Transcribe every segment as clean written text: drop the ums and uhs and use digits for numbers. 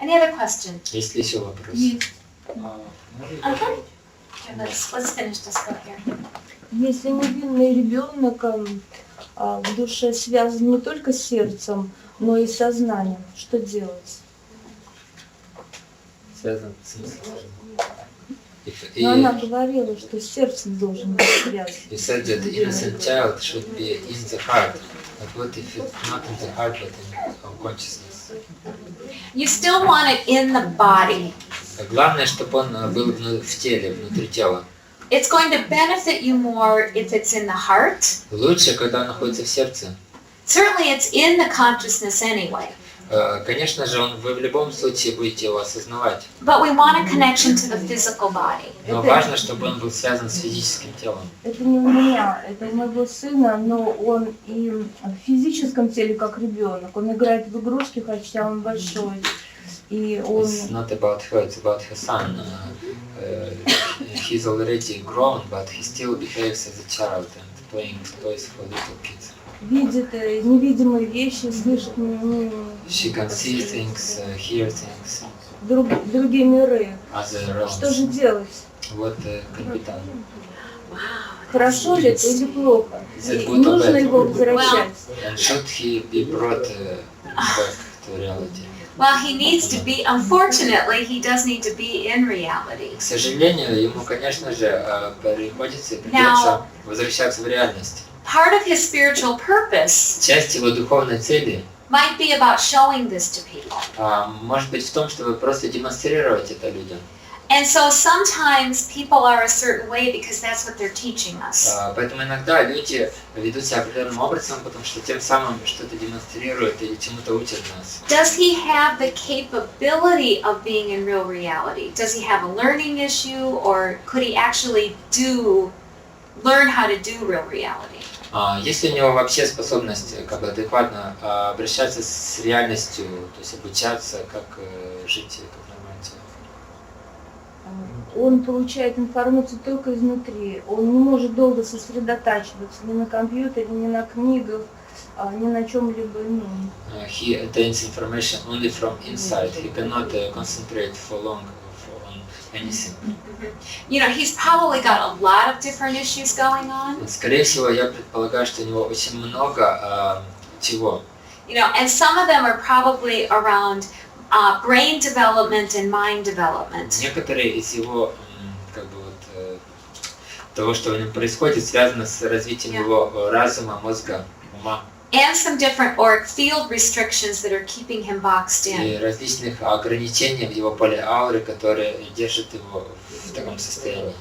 Any other questions? Есть ли еще вопросы? Есть. Okay. Here, let's finish this book here. Если невинный ребенок в душе связан не только с сердцем, но и сознанием, что делать? Связан с смыслом. Но она говорила, что с сердцем должен быть связан. You said that the innocent child should be in the heart. But what if it's not in the heart, but in consciousness? You still want it in the body. Главное, чтобы он был в теле, внутри тела. It's going to benefit you more if it's in the heart. Лучше, когда он находится в сердце. Certainly it's in the consciousness anyway. Конечно же, вы в любом случае будете его осознавать. But we want a connection to the physical body. Но важно, чтобы он был связан с физическим телом. Это не у меня, это у моего сына, но он и в физическом теле как ребенок. Он играет в игрушки, хотя он большой. И он... It's not about her, it's about her son. He's already grown, but he still behaves as a child and playing toys for little kids. Видит невидимые вещи, слышит She can see things, hear things. Другие миры. Что же делать? Вот капитан. Хорошо ли это или плохо? И нужно его возвращать. And should he be brought back to reality? Well, he needs to be, unfortunately, he does need to be in reality. К сожалению, ему, конечно же, приходится и придется возвращаться в реальность. Part of his spiritual purpose Часть его духовной цели might be about showing this to people. Может быть в том, чтобы просто демонстрировать это людям. And so sometimes people are a certain way because that's what they're teaching us. Поэтому иногда люди ведут себя определенным образом, потому что тем самым что-то демонстрируют или чему-то учат нас. Does he have the capability of being in real reality? Does he have a learning issue, or could he actually learn how to do real reality? Есть ли у него вообще способность адекватно обращаться с реальностью, то есть обучаться, как жить как нормально? Он получает информацию только изнутри. Он не может долго сосредотачиваться ни на компьютере, ни на книгах, ни на чем-либо ином. He attains information only from inside. He cannot concentrate for long on anything. You know, he's probably got a lot of different issues going on. Скорее всего, я предполагаю, что у него очень много чего. You know, and some of them are probably around brain development and mind development. Некоторые из его того, что у него происходит, связано с развитием его разума, мозга, ума. And some different auric field restrictions that are keeping him boxed in. И различных ограничений в его поле ауры, которые держат его в таком состоянии.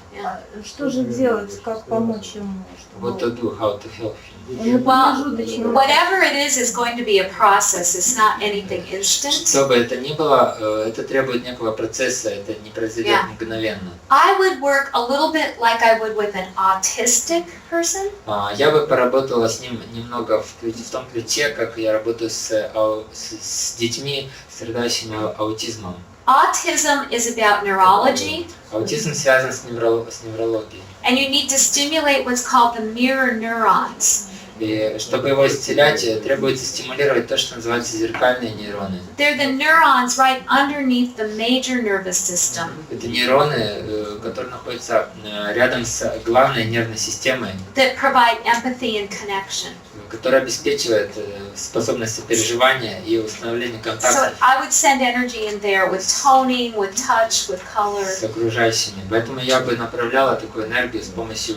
Что же делать, как помочь ему? What to do, how to help him. Well, whatever it is going to be a process. It's not anything instant. Что бы это ни было, это требует некого процесса, это не произойдет мгновенно. I would work a little bit like I would with an autistic person. Я бы поработала с ним немного в том ключе, как я работаю с детьми, страдающими аутизмом. Autism is about neurology. Аутизм связан с неврологией. And you need to stimulate what's called the mirror neurons. И чтобы его исцелять, требуется стимулировать то, что называется зеркальные нейроны. They're the neurons right underneath the major nervous system. Это нейроны, которые находятся рядом с главной нервной системой, That provide empathy and connection. которая обеспечивает способность сопереживания и установления So контакта I would send energy in there with toning, with touch, with color. с окружающими. Поэтому я бы направляла такую энергию с помощью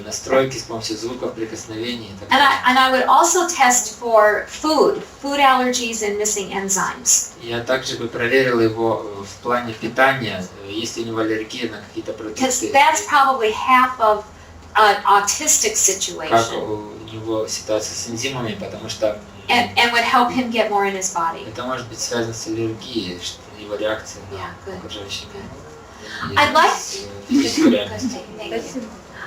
настройки, с помощью звуков, прикосновений. And I would also test for food allergies and missing enzymes. Я также бы проверила его в плане питания, есть ли у него аллергия на какие-то продукты. Because that's probably half of an autistic Как situation. у него ситуация с энзимами, потому что And would help him get more in his body. это может быть связано с аллергией, его реакцией на окружающие.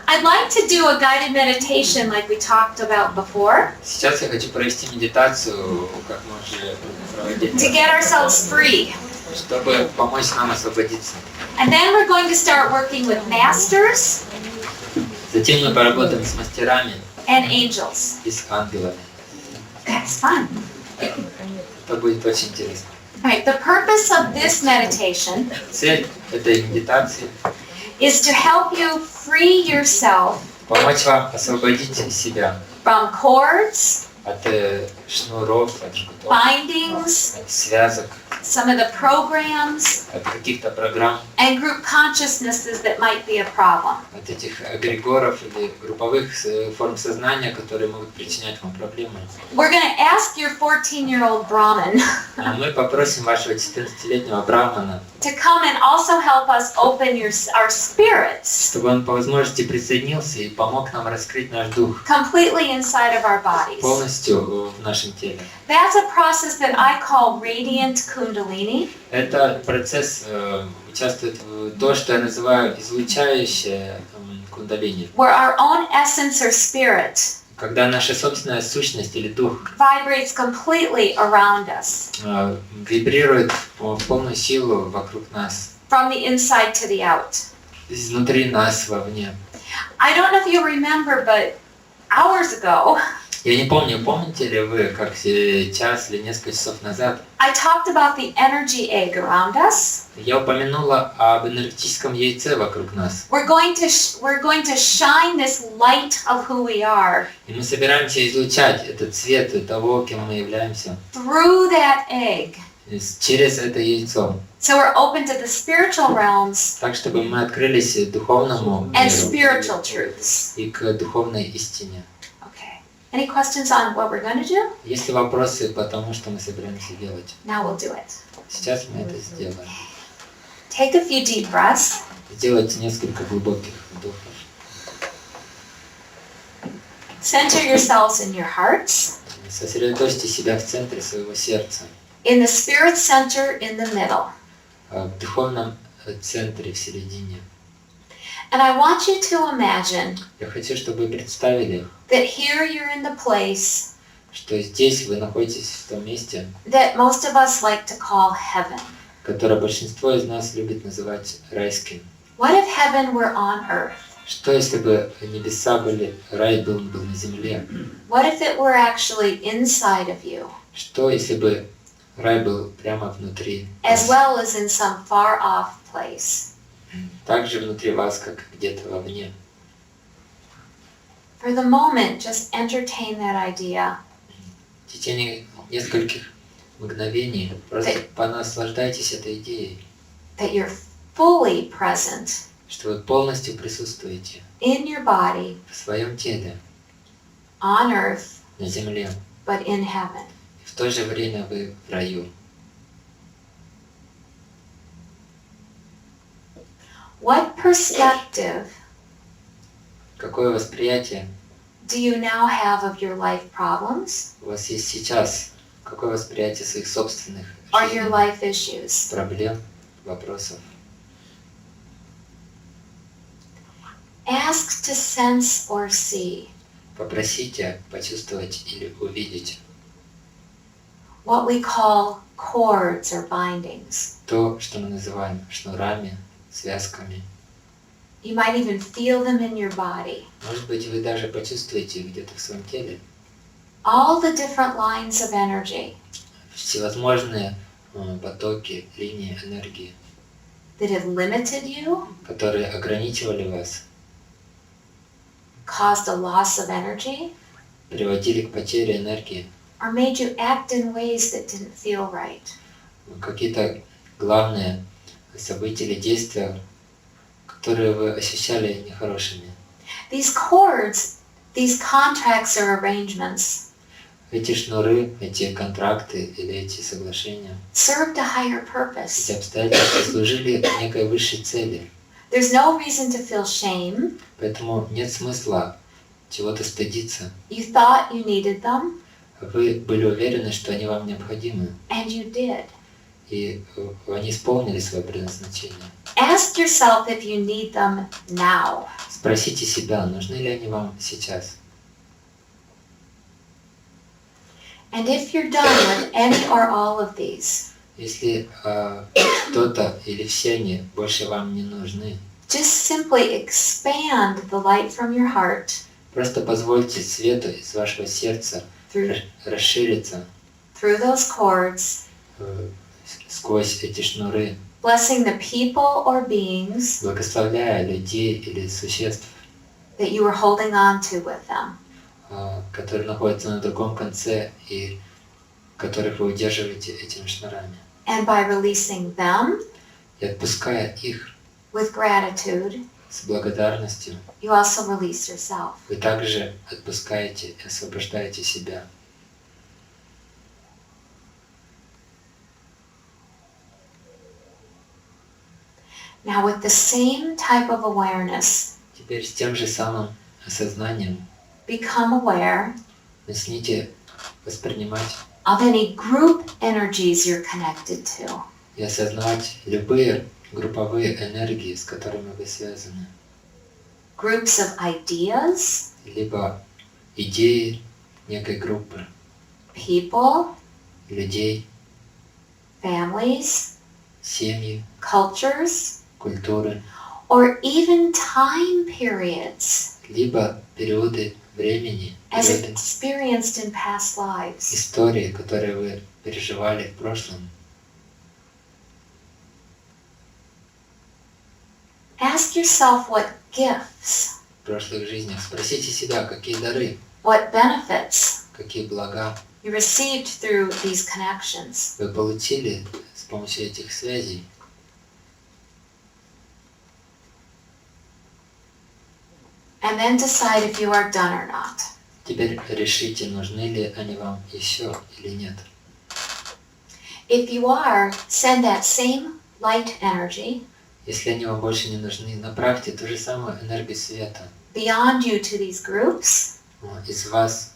I'd like to do a guided meditation like we talked about before. Сейчас я хочу провести медитацию, как мы уже проводили, To get ourselves free. чтобы помочь нам освободиться. And then we're going to start working with masters Затем мы поработаем с мастерами and angels. и с ангелами. That's fun. Это будет очень интересно. Right. The purpose of this meditation Цель этой медитации is to help you free yourself – помочь вам освободить себя from cords, от шнуров, от жгутов, bindings, от связок, some of the programs, от каких-то программ, and group consciousnesses that might be a problem. от этих эгрегоров или групповых форм сознания, которые могут причинять вам проблемы. We're going to ask your 14-year-old Brahmin А мы попросим вашего 14-летнего брамана, to come and also help us open our spirits чтобы он по возможности присоединился и помог нам раскрыть наш дух completely inside of our bodies. полностью в нашем теле. That's a process that I call radiant kundalini. Этот процесс участвует в то, что я называю излучающее кундалини, Where our own essence or spirit когда наша собственная сущность или дух vibrates completely around us, вибрирует в полную силу вокруг нас, from the inside to the out. изнутри нас вовне. I don't know if you remember, but hours ago, Я не помню, помните ли вы, как час или несколько часов назад I talked about the energy egg around us. я упомянула об энергетическом яйце вокруг нас. We're going to shine this light of who we are И мы собираемся излучать этот цвет того, кем мы являемся, through that egg. через это яйцо. So we're open to the spiritual realms Так, чтобы мы открылись духовному and миру spiritual truths. и к духовной истине. Okay. Any questions on what we're going to do? Есть ли вопросы по тому, что мы собираемся делать? Now we'll do it. Сейчас мы это сделаем. Take a few deep breaths. Сделайте несколько глубоких вдохов. Center yourselves in your hearts, Сосредоточьте себя в центре своего сердца, in the spirit center in the middle. в духовном центре в середине. And I want you to imagine Я хочу, чтобы вы представили, that here you're in the place что здесь вы находитесь в том месте, that most of us like to call heaven. которое большинство из нас любит называть райским. What if heaven were on earth? Что если бы небеса были, рай был на земле? What if it were actually inside of you, Что если бы рай был прямо внутри as вас? well as in some far off place? Также внутри вас, как где-то вовне. For the moment, just entertain that idea В течение нескольких мгновений просто понаслаждайтесь этой идеей, that you're fully present что вы полностью присутствуете in your body, в своем теле, on earth, на земле, but in heaven. и в то же время вы в раю. What perspective Какое восприятие do you now have of your life problems у вас есть сейчас? Какое восприятие своих собственных or your жизненных life issues? проблем, вопросов? Ask to sense or see Попросите почувствовать или увидеть what we call cords or bindings. то, что мы называем шнурами, связками. You might even feel them in your body. Может быть, вы даже почувствуете их где-то в своем теле. All the different lines of energy Всевозможные потоки, линии энергии, that have limited you, которые ограничивали вас, caused a loss of energy, приводили к потере энергии, or made you act in ways that didn't feel right. какие-то главные события или действия, которые вы ощущали нехорошими. These cords, these contracts or arrangements Эти шнуры, эти контракты или эти соглашения, served a higher эти purpose. обстоятельства служили некой высшей цели. There's no reason to feel shame. Поэтому нет смысла чего-то стыдиться. You thought you needed them, Вы были уверены, что они вам необходимы, and you did. и они исполнили свое предназначение. Ask yourself if you need them now. Спросите себя, нужны ли они вам сейчас. And if you're done with any or all of these, Если кто-то или все они больше вам не нужны, just simply expand the light from your heart просто позвольте свету из вашего сердца through расшириться those cords сквозь эти шнуры, blessing the people or beings благословляя людей или существ, that you are holding on to with them. которые находятся на другом конце и которых вы удерживаете этими шнурами. And by releasing them И отпуская их with gratitude, с благодарностью, you also release yourself. вы также отпускаете и освобождаете себя. Now with the same type of awareness, Теперь с тем же самым осознанием become aware начните воспринимать of any group energies you're connected to. и осознавать любые групповые энергии, с которыми вы связаны. Groups of ideas, Либо идеи некой группы, people, людей, families, семьи, cultures, культуры, or even time periods либо периоды времени, as периоды experienced in past lives. истории, которые вы переживали в прошлом. Ask yourself what gifts, В прошлых жизнях спросите себя, какие дары, what benefits какие блага you received through these connections. вы получили с помощью этих связей. And then decide if you are done or not. Теперь решите, нужны ли они вам еще или нет. If you are, send that same light energy Если они вам больше не нужны, направьте ту же самую энергию света beyond you to these groups из вас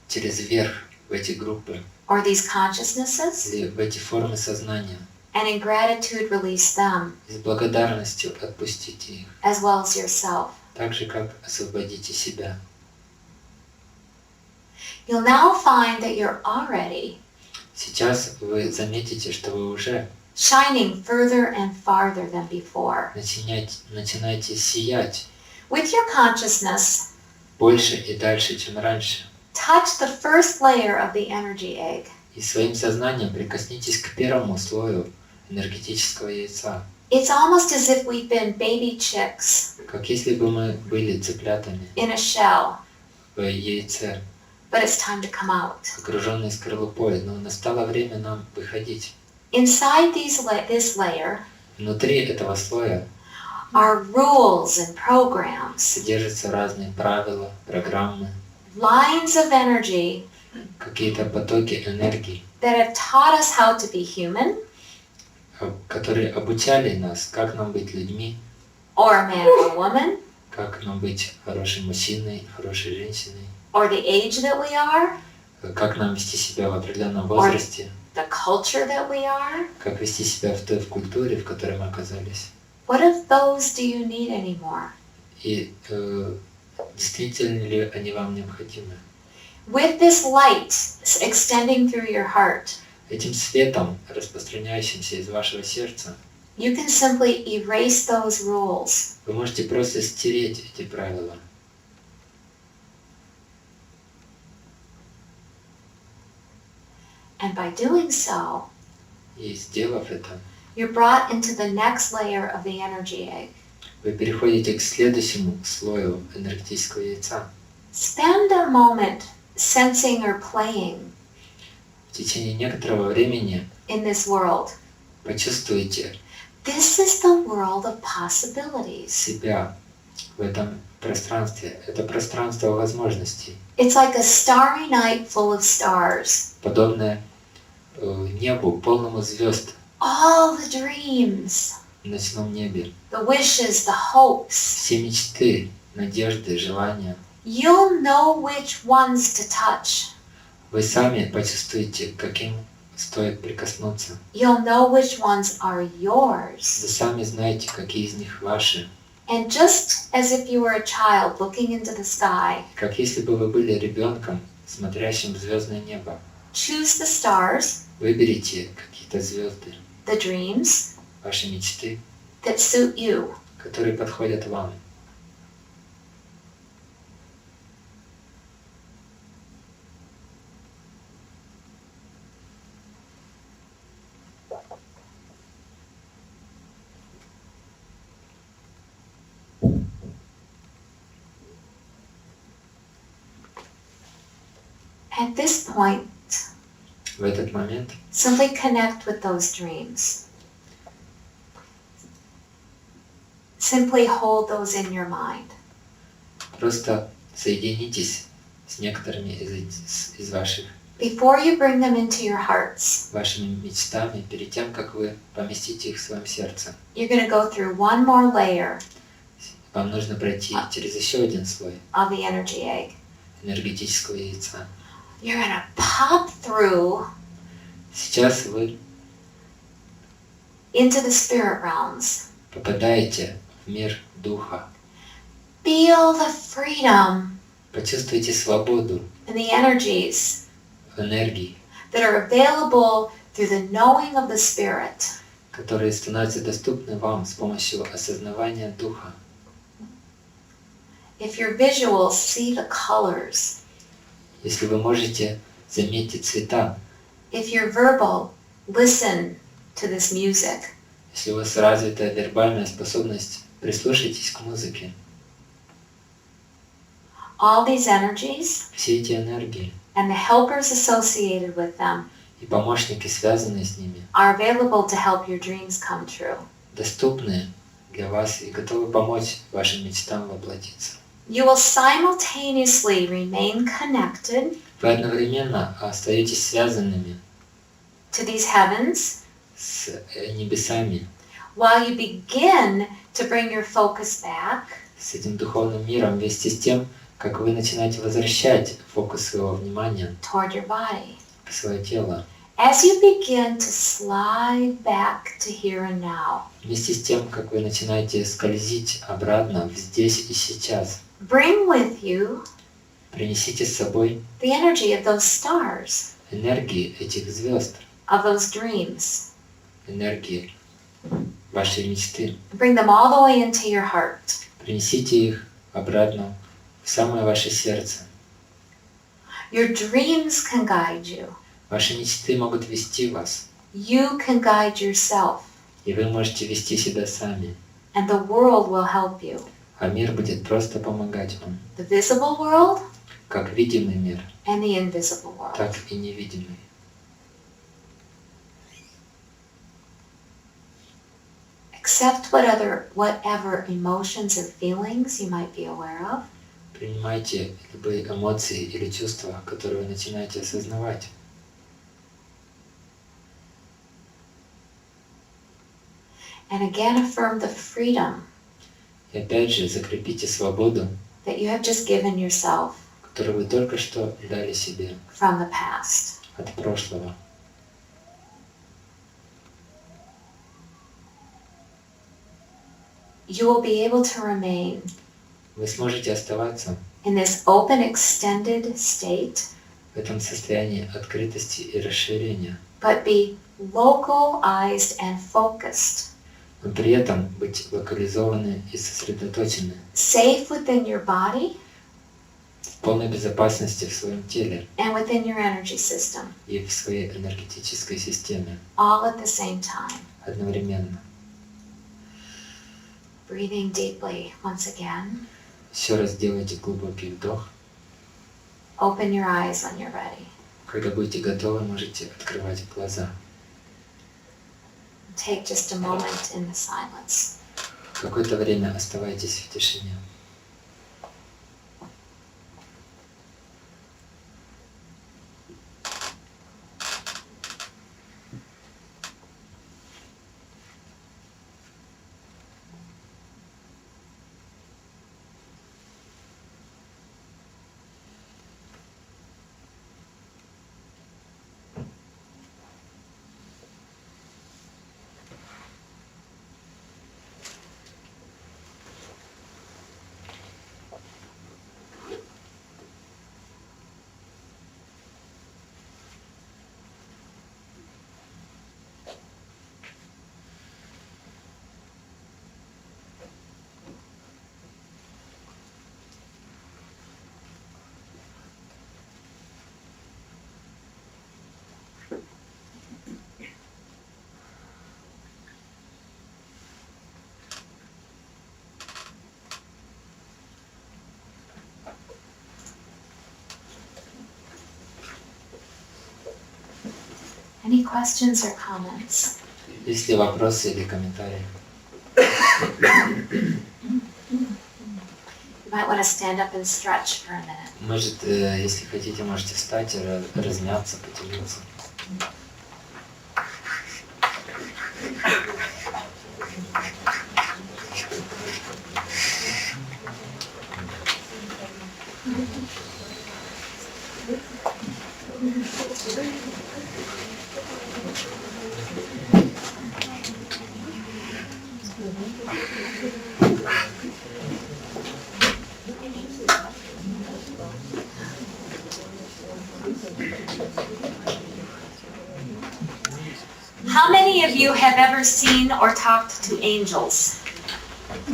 через верх в эти группы or these consciousnesses, или в эти формы сознания. and in gratitude release them И с благодарностью отпустите их, as well as yourself. так же, как освободите себя. You'll now find that you're already Сейчас вы заметите, что вы уже shining further and farther than before. начинаете сиять With your consciousness, больше и дальше, чем раньше. touch the first layer of the energy egg. И своим сознанием прикоснитесь к первому слою энергетического яйца, It's almost as if we've been baby chicks как если бы мы были цыплятами in a shell, в яйце, but it's time to come out. окруженные скорлупой, но настало время нам выходить. Inside this layer Внутри этого слоя are rules and programs, содержатся разные правила, программы, lines of energy какие-то потоки энергии, that have taught us how to be human, которые обучали нас, как нам быть людьми, or a man or a woman, как нам быть хорошим мужчиной, хорошей женщиной, or the age that we are, как нам вести себя в определенном возрасте, the culture that we are. как вести себя в той культуре, в которой мы оказались. What of those do you need anymore? И действительно ли они вам необходимы? With this light extending through your heart, Этим светом, распространяющимся из вашего сердца, you can simply erase those rules вы можете просто стереть эти правила. and by doing so, И сделав это, you're brought into the next layer of the energy egg. вы переходите к следующему слою энергетического яйца. Spend a moment sensing or playing В течение некоторого времени in this world. почувствуйте This is the world of possibilities. себя в этом пространстве. Это пространство возможностей, It's like a starry night full of stars. подобное небу, полному звезд All the dreams, в ночном небе. the wishes, the hopes. Все мечты, надежды, желания. You'll know which ones to touch. Вы сами почувствуете, каким стоит прикоснуться. You'll know which ones are Вы yours. сами знаете, какие из них ваши. And just as if you were a child looking into the sky, Как если бы вы были ребенком, смотрящим в звездное небо. choose the stars, Выберите какие-то звезды, the dreams ваши мечты, that suit you. которые подходят вам. At this point, В этот момент simply connect with those dreams. Simply hold those in your mind. просто соединитесь с некоторыми из ваших Before you bring them into your hearts, вашими мечтами, перед тем, как вы поместите их в своем сердце. you're going to go through one more layer Вам нужно пройти через еще один слой of the energy egg. энергетического яйца. You're going to pop through Сейчас вы into the spirit realms. попадаете в мир духа. Feel the freedom Почувствуйте свободу and the energies в энергии, that are available through the knowing of the spirit. которые становятся доступны вам с помощью осознавания духа. If your visuals see the colors, Если вы можете заметить цвета, if you're verbal, listen to this music. если у вас развита вербальная способность, прислушайтесь к музыке. All these energies Все эти энергии and the helpers associated with them и помощники, связанные с ними, are available to help your dreams come true. доступны для вас и готовы помочь вашим мечтам воплотиться. You will simultaneously remain connected Вы одновременно остаетесь связанными to these heavens с небесами, while you begin to bring your focus back с этим духовным миром, вместе с тем, как вы начинаете возвращать фокус своего внимания toward your body. в свое тело. As you begin to slide back to here and now, Вместе с тем, как вы начинаете скользить обратно в здесь и сейчас, bring with you принесите с собой the energy of those stars, энергии этих звезд, of those dreams. энергии вашей мечты. Bring them all the way into your heart. Принесите их обратно в самое ваше сердце. Your dreams can guide you. Ваши мечты могут вести вас, You can guide yourself, и вы можете вести себя сами, and the world will help you. а мир будет просто помогать вам, The visible world как видимый мир, and the invisible world. так и невидимый. Accept whatever emotions or feelings you might be aware of. Принимайте любые эмоции или чувства, которые вы начинаете осознавать. And again affirm the freedom И опять же закрепите свободу, that you have just given yourself которую вы только что дали себе from the past. от прошлого. You will be able to remain Вы сможете оставаться in this open, extended state, в этом состоянии открытости и расширения, but be localized and focused, но при этом быть локализованы и сосредоточены, safe within your body в полной безопасности в своем теле and within your energy system, и в своей энергетической системе all at the same time. одновременно. Breathing deeply once again. Еще раз делайте глубокий вдох. Open your eyes when you're ready. Когда будете готовы, можете открывать глаза. Take just a moment in the silence. Какое-то время оставайтесь в тишине. Any questions or comments? Есть ли вопросы или комментарии? You might want to stand up and stretch for a minute. Может, если хотите, можете встать и размяться, потянуться. How many of you have ever seen or talked to angels?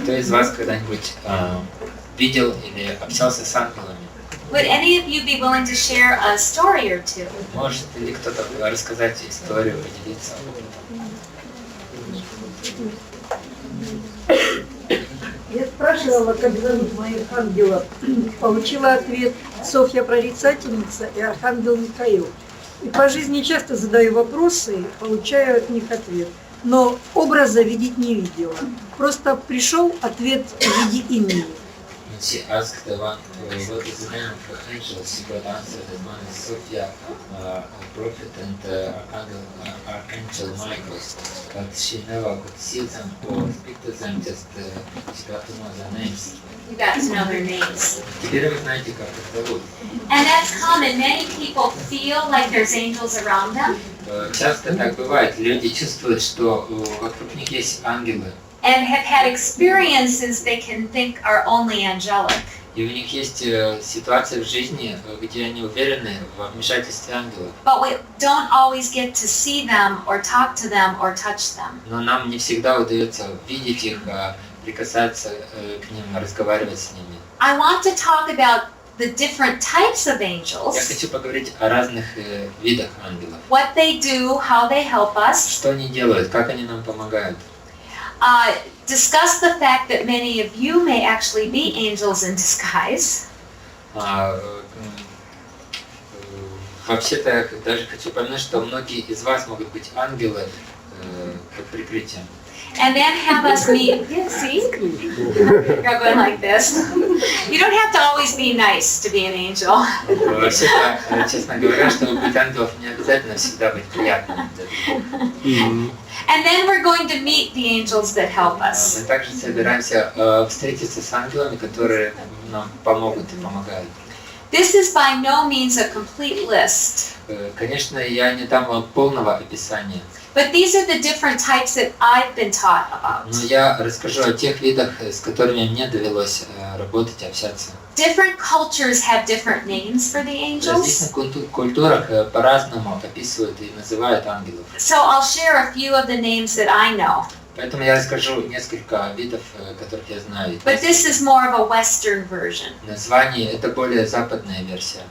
Кто из вас когда-нибудь видел или общался с ангелами? Would any of you be willing to share a story or two? Может ли кто-то рассказать историю, поделиться? Я спрашивала, как зовут моих ангелов. Получила ответ Софья Прорицательница и Архангел Михаил. И по жизни часто задаю вопросы, получаю от них ответ. Но образа видеть не видела. Просто пришел ответ в виде имени. She asked the one what is the name of the angel. She got answer that one is Sophia, a prophet, and Archangel Michael. But she never could see them or speak to them, just she got to know their names. You got to know their names. Теперь вы знаете, как их зовут. And that's common. Many people feel like there's angels around them. Часто так бывает. Люди чувствуют, что вокруг них есть ангелы. And have had experiences they can think are only angelic. И у них есть ситуации в жизни, где они уверены в вмешательстве ангелов. But we don't always get to see them or talk to them or touch them. Но нам не всегда удается видеть их, прикасаться к ним, разговаривать с ними. I want to talk about the different types of Я angels, хочу поговорить о разных видах ангелов. what they do, how they help us, Что они делают, как они нам помогают. discuss the fact that many of you may actually be angels in disguise. Вообще-то я даже хочу упомянуть, что многие из вас могут быть ангелы под прикрытием. And then have us meet, yeah, see? You're going like this. You don't have to always be nice to be an angel. Вообще-то, честно говоря, чтобы быть ангелом, не обязательно всегда быть приятным. And then we're going to meet the angels that help us. Мы также собираемся встретиться с ангелами, которые нам помогут и помогают. This is by no means a complete list. Конечно, я не дам вам полного описания, But these are the different types that I've been taught about. но я расскажу о тех видах, с которыми мне довелось работать, общаться. Different cultures have different names for the В angels. различных культурах по-разному описывают и называют ангелов. So I'll share a few of the names that I know. Поэтому я расскажу несколько видов, которых я знаю. But this is more of a Western version. Название — это более западная версия.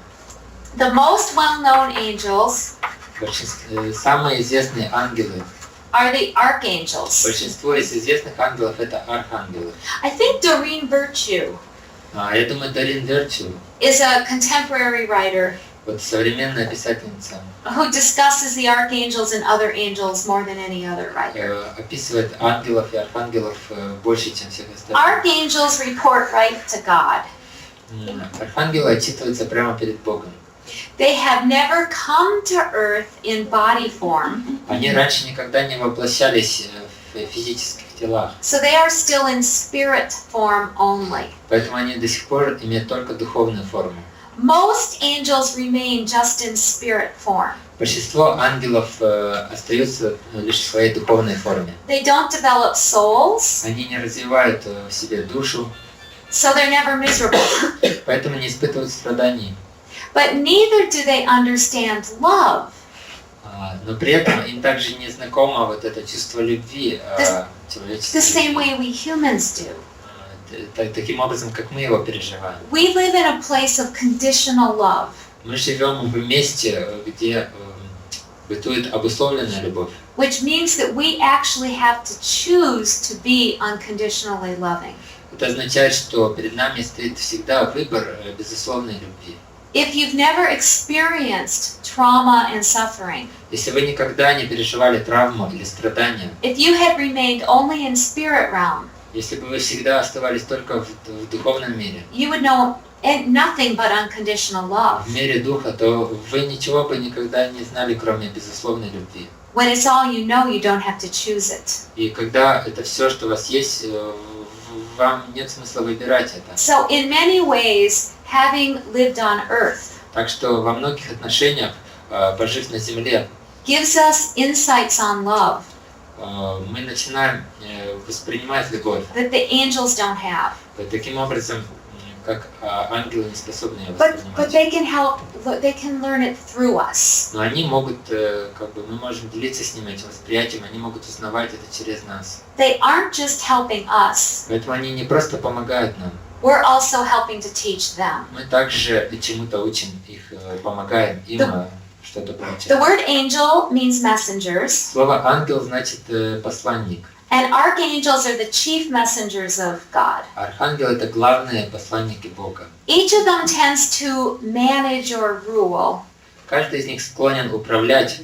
The most well-known angels Самые известные ангелы, are the archangels. большинство из известных ангелов — это архангелы. I think Doreen Virtue Я думаю, Дарин Верчу, is a contemporary writer вот современная писательница, who discusses the archangels and other angels more than any other writer. описывает ангелов и архангелов больше, чем всех остальных. Archangels report right to God. Архангелы отчитываются прямо перед Богом. They have never come to earth in body form, Они раньше никогда не воплощались в физических телах, so they are still in spirit form only. поэтому они до сих пор имеют только духовную форму. Most angels remain just in spirit form. Большинство ангелов остаются лишь в своей духовной форме. They don't develop souls, Они не развивают в себе душу, so they're never miserable. поэтому не испытывают страданий. But neither do they understand love. Но при этом им также не знакомо вот это чувство любви человеческой. The same way we humans do. Таким образом, как мы его переживаем. We live in a place of conditional love. Мы живем в месте, где бытует обусловленная любовь. Which means that we actually have to choose to be unconditionally loving. Это означает, что перед нами стоит всегда выбор безусловной любви. If you've never experienced trauma and suffering, Если вы никогда не переживали травму или страдания, if you had remained only in spirit realm, если бы вы всегда оставались только в духовном мире, you would know nothing but unconditional love. в мире духа, то вы ничего бы никогда не знали, кроме безусловной любви. When it's all you know, you don't have to choose it. И когда это все, что у вас есть, вам нет смысла выбирать это. So in many ways, having lived on earth Так что во многих отношениях, пожив на земле, gives us insights on love мы начинаем воспринимать любовь. that the angels don't have. Таким образом, как ангелы не способны ее But воспринимать. they can help, they can learn it through us. Но они могут, мы можем делиться с ними этим восприятием, они могут узнавать это через нас. They aren't just helping us, Поэтому они не просто помогают нам, we're also helping to teach them. мы также чему-то учим их, помогаем им что-то The получать. word angel means messengers, Слово ангел значит посланник. and archangels are the chief messengers of God. Архангел это главные посланники Бога. Each of them tends to manage or rule Каждый из них склонен управлять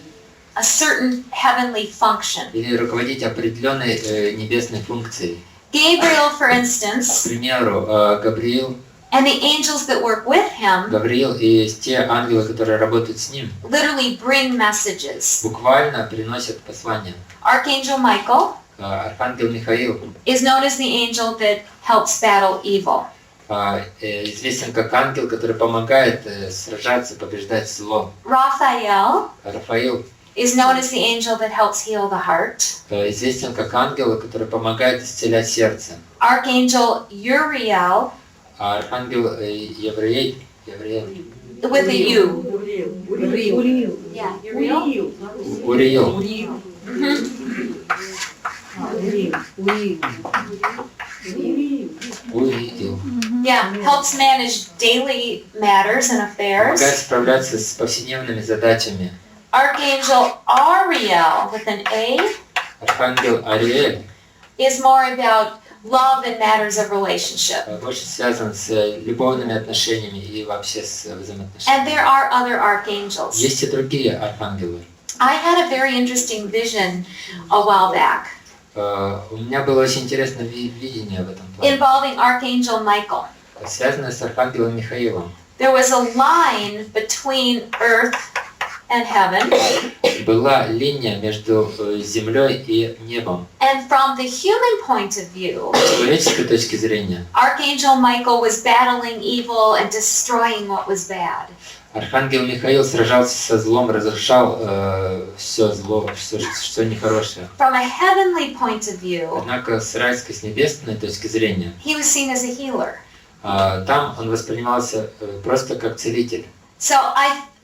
a certain heavenly function. или руководить определенной небесной функцией. Gabriel, for К instance, примеру, Гавриил and the angels that work with him Гавриил и те ангелы, которые работают с ним, literally bring messages. буквально приносят послания. Archangel Michael Архангел Михаил is known as the angel that helps battle evil. известен как ангел, который помогает сражаться, побеждать зло. Raphael Рафаил is known as the angel that helps heal the heart. известен как ангел, который помогает исцелять сердце. Archangel Uriel, А архангел Евреил with a U. Уриил. Yeah, Uriel. Уриил. Уриил. Yeah, helps manage daily matters and Помогает affairs. справляться с повседневными задачами. Archangel Ariel with an A Архангел Ариэль is more about love and matters of relationship. больше связан с любовными отношениями и вообще с And взаимоотношениями. there are other archangels. Есть и другие архангелы. I had a very interesting vision a while back У меня было очень интересное видение в этом плане, involving Archangel Michael. связанное с архангелом Михаилом. There was a line between earth and heaven, Была линия между землей и небом. and from the human point of view, С человеческой точки зрения, Archangel Michael was battling evil and destroying what was bad. архангел Михаил сражался со злом, разрушал все зло, все, что нехорошее. From a heavenly point of view, Однако с райской, с небесной точки зрения, he was seen as a healer. там он воспринимался просто как целитель. So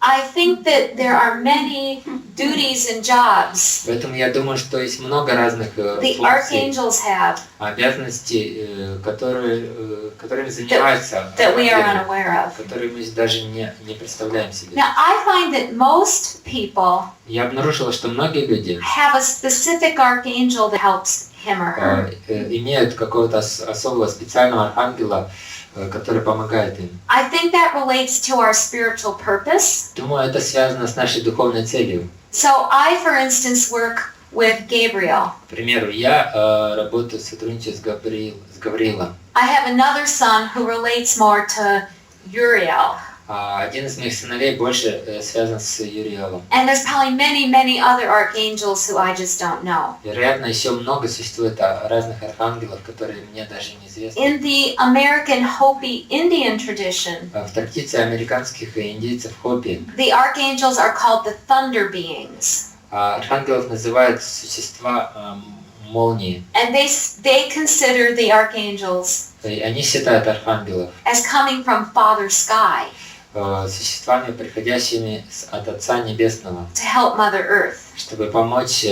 I think that there are many duties and jobs Поэтому я думаю, что есть много разных the функций, archangels have обязанностей, которыми занимаются that we are архангелы, unaware of. которые мы даже не представляем себе. Now, I find that most people Я обнаружила, что многие люди have a specific archangel that helps him or her. имеют какого-то особого специального архангела, который помогает им. I think that relates to our spiritual purpose. Думаю, это связано с нашей духовной целью. So I, for instance, work with Gabriel. К примеру, я работаю, сотрудничаю с Гавриилом. I have another son who relates more to Uriel. Один из моих сыновей больше связан с Юриэлом. And there's probably many, many other archangels who I just don't know. Вероятно, еще много существует разных архангелов, которые мне даже неизвестны. In the American Hopi Indian tradition, В традиции американских и индейцев Хопи the archangels are called the thunder beings. архангелов называют существа молнии. And they consider the archangels И они считают архангелов as coming from Father Sky существами, приходящими от Отца Небесного, to help Mother Earth. чтобы помочь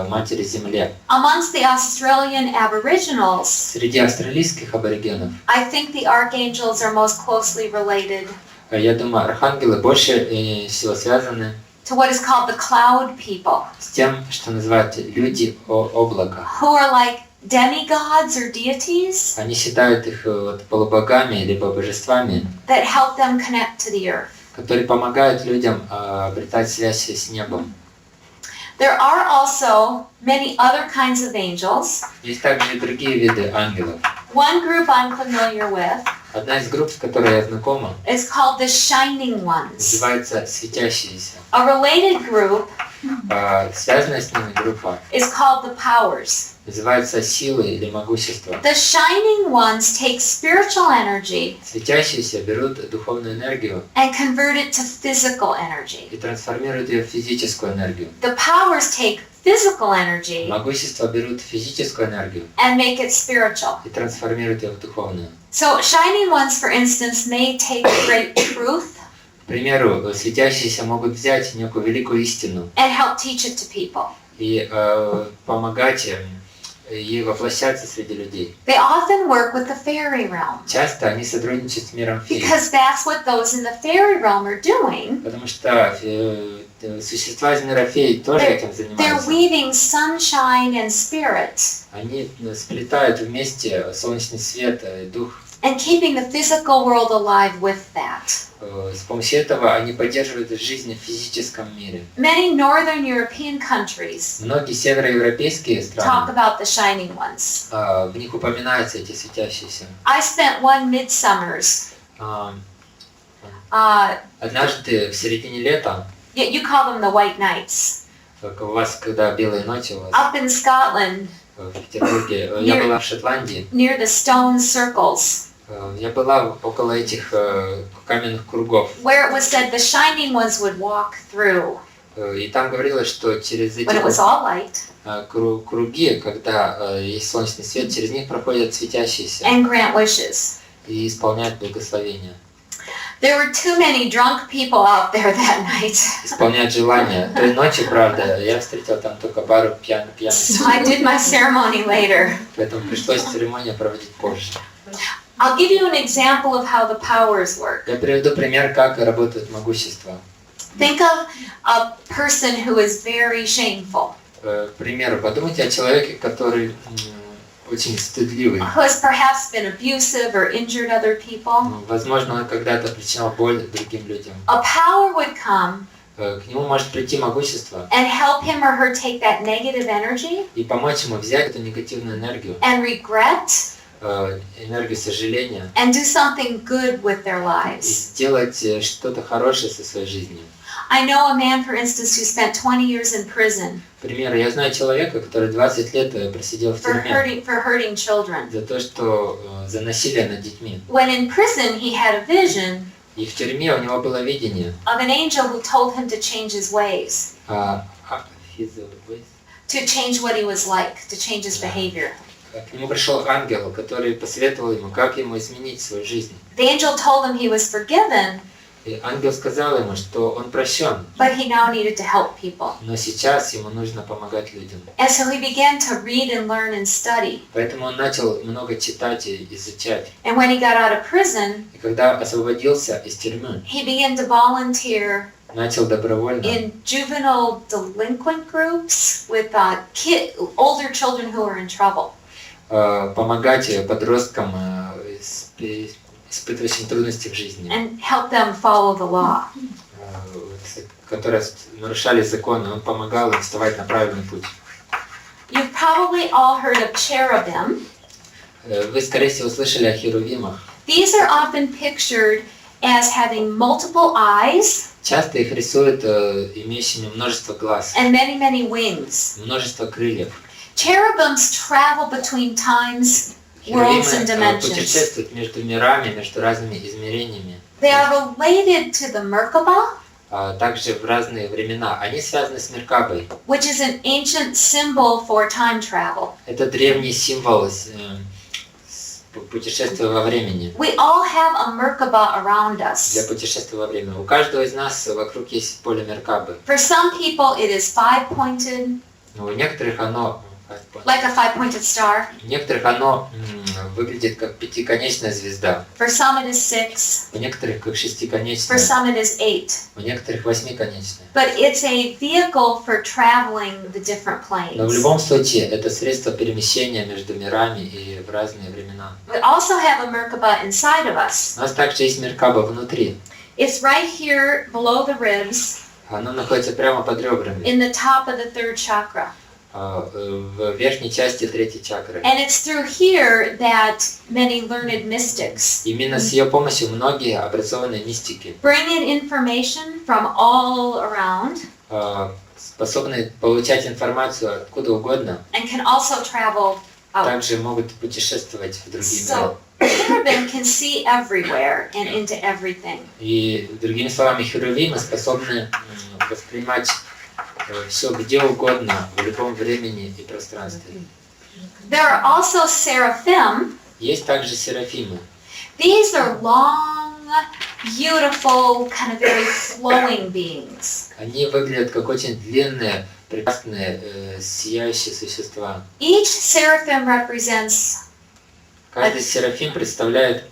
Матери Земле. Amongst the Australian Aboriginals, Среди австралийских аборигенов, I think the archangels are most closely related я думаю, архангелы больше всего связаны to what is called the cloud people, с тем, что называют люди облака. who are like demigods or deities Они считают их полубогами либо божествами, that help them connect to the earth. которые помогают людям обретать связь с небом. There are also many other kinds of angels. Есть также и другие виды ангелов. One group I'm familiar with Одна из групп, с которой я знакома, is called the Shining Ones. называется «Светящиеся». A related group Связанная с ними группа is called the Powers. называется «Силы» или «Могущество». The Shining Ones take spiritual energy Светящиеся берут духовную энергию and convert it to physical energy. и трансформируют ее в физическую энергию. The Powers take physical energy Могущество берут физическую энергию and make it spiritual. и трансформируют ее в духовную. So Shining Ones, for instance, may take great truth К примеру, светящиеся могут взять некую великую истину and help teach it to people. и помогать ей воплощаться среди людей. They often work with the fairy realm Часто они сотрудничают с миром фей, because that's what those in the fairy realm are doing. потому что существа из мира фей тоже этим They're занимаются. weaving sunshine and spirit Они сплетают вместе солнечный свет и дух. and keeping the physical world alive with that. С помощью этого они поддерживают жизнь в физическом мире. Many northern European countries Многие североевропейские talk страны, about the Shining Ones. в них упоминаются эти светящиеся. I spent one midsummer's. Однажды в середине лета, You call them the White Nights. как у вас, когда белые ночи у вас Up in Scotland, в Петербурге, я была в Шотландии, near the stone circles, я была около этих каменных кругов. where it was said the Shining Ones would walk through И там говорилось, что через эти when it was all light круги, когда есть солнечный свет, через них проходят светящиеся and grant wishes. и исполняют благословения. There were too many drunk people out there that night. Исполняют желания. Той ночью, правда, я встретил там только пару пьяных. So I did my ceremony later. Поэтому пришлось церемонию проводить позже. I'll give you an example of how the powers work. Я приведу пример, как работает могущество. Think of a person who is very shameful, К примеру, подумайте о человеке, который очень стыдливый. who has perhaps been abusive or injured other people. Возможно, он когда-то причинял боль другим людям. A power would come К нему может прийти могущество and help him or her take that negative energy и помочь ему взять эту негативную энергию, and regret энергию сожаления, and do something good with their и lives. сделать что-то хорошее со своей жизнью. I know a man, for instance, who spent 20 years in prison К примеру, я знаю человека, который 20 лет просидел в for тюрьме hurting children. за то, что за насилие над детьми. When in prison, he had a vision И в тюрьме у него было видение, of an angel who told him to change his ways, to change what he was like, to change his behavior. К нему пришел ангел, который посоветовал ему, как ему изменить свою жизнь. The angel told him he was forgiven, И ангел сказал ему, что он прощен, but he now needed to help people. но сейчас ему нужно помогать людям. And so he began to read and learn and study. Поэтому он начал много читать и изучать. And when he got out of prison, И когда освободился из тюрьмы, he began to volunteer начал добровольно in juvenile delinquent groups with older children who were in trouble. Помогать подросткам, испытывающим трудности в жизни, And help them follow the law. которые нарушали законы. Он помогал им вставать на правильный путь. You've probably all heard of cherubim. Вы, скорее всего, слышали о херувимах. These are often pictured as having multiple eyes Часто их рисуют имеющими множество глаз, and many, many wings. множество крыльев. Cherubims travel between times, worlds, and Херувимы dimensions. путешествуют между мирами, между разными измерениями, They are related to the Merkaba, также в разные времена. Они связаны с Меркабой. which is an ancient symbol for time travel. Это древний символ путешествия во времени. We all have a Merkaba around Для us. путешествия во времени. У каждого из нас вокруг есть поле Меркабы. For some people, it is five-pointed, У некоторых оно like a five-pointed star. выглядит как пятиконечная звезда. For some, it is six. У некоторых как For шестиконечная. some, it is eight. У некоторых восьмиконечная. But it's a vehicle for traveling the different Но в planes. любом случае это средство перемещения между мирами и в разные времена. We also have a Merkaba inside of us. У нас также есть Меркаба внутри. It's right here below the ribs, Оно находится прямо под ребрами, in the top of the third chakra. в верхней части третьей чакры. And it's through here that many learned mystics Именно с ее помощью многие образованные мистики bring in information from all around способны получать информацию откуда угодно, and can also travel out. также могут путешествовать в другие миры. So, cherubim can see everywhere and into everything. И другими словами, херувимы способны воспринимать все где угодно, в любом времени и пространстве. There are also seraphim. Есть также серафимы. These are long, beautiful, kind of very flowing beings. Они выглядят как очень длинные, прекрасные, сияющие существа. Each seraphim represents Каждый серафим представляет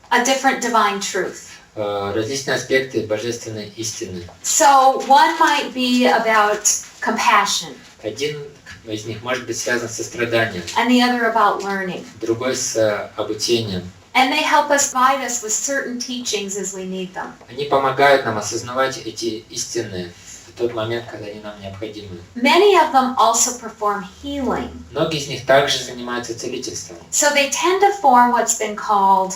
a different divine truth. различные аспекты божественной истины. So one might be about compassion, Один из них может быть связан со страданием, and the other about learning. другой с обучением. And they help us guide us with certain teachings as we need them. Они помогают нам осознавать эти истины в тот момент, когда они нам необходимы. Many of them also perform healing. Многие из них также занимаются целительством. So they tend to form what's been called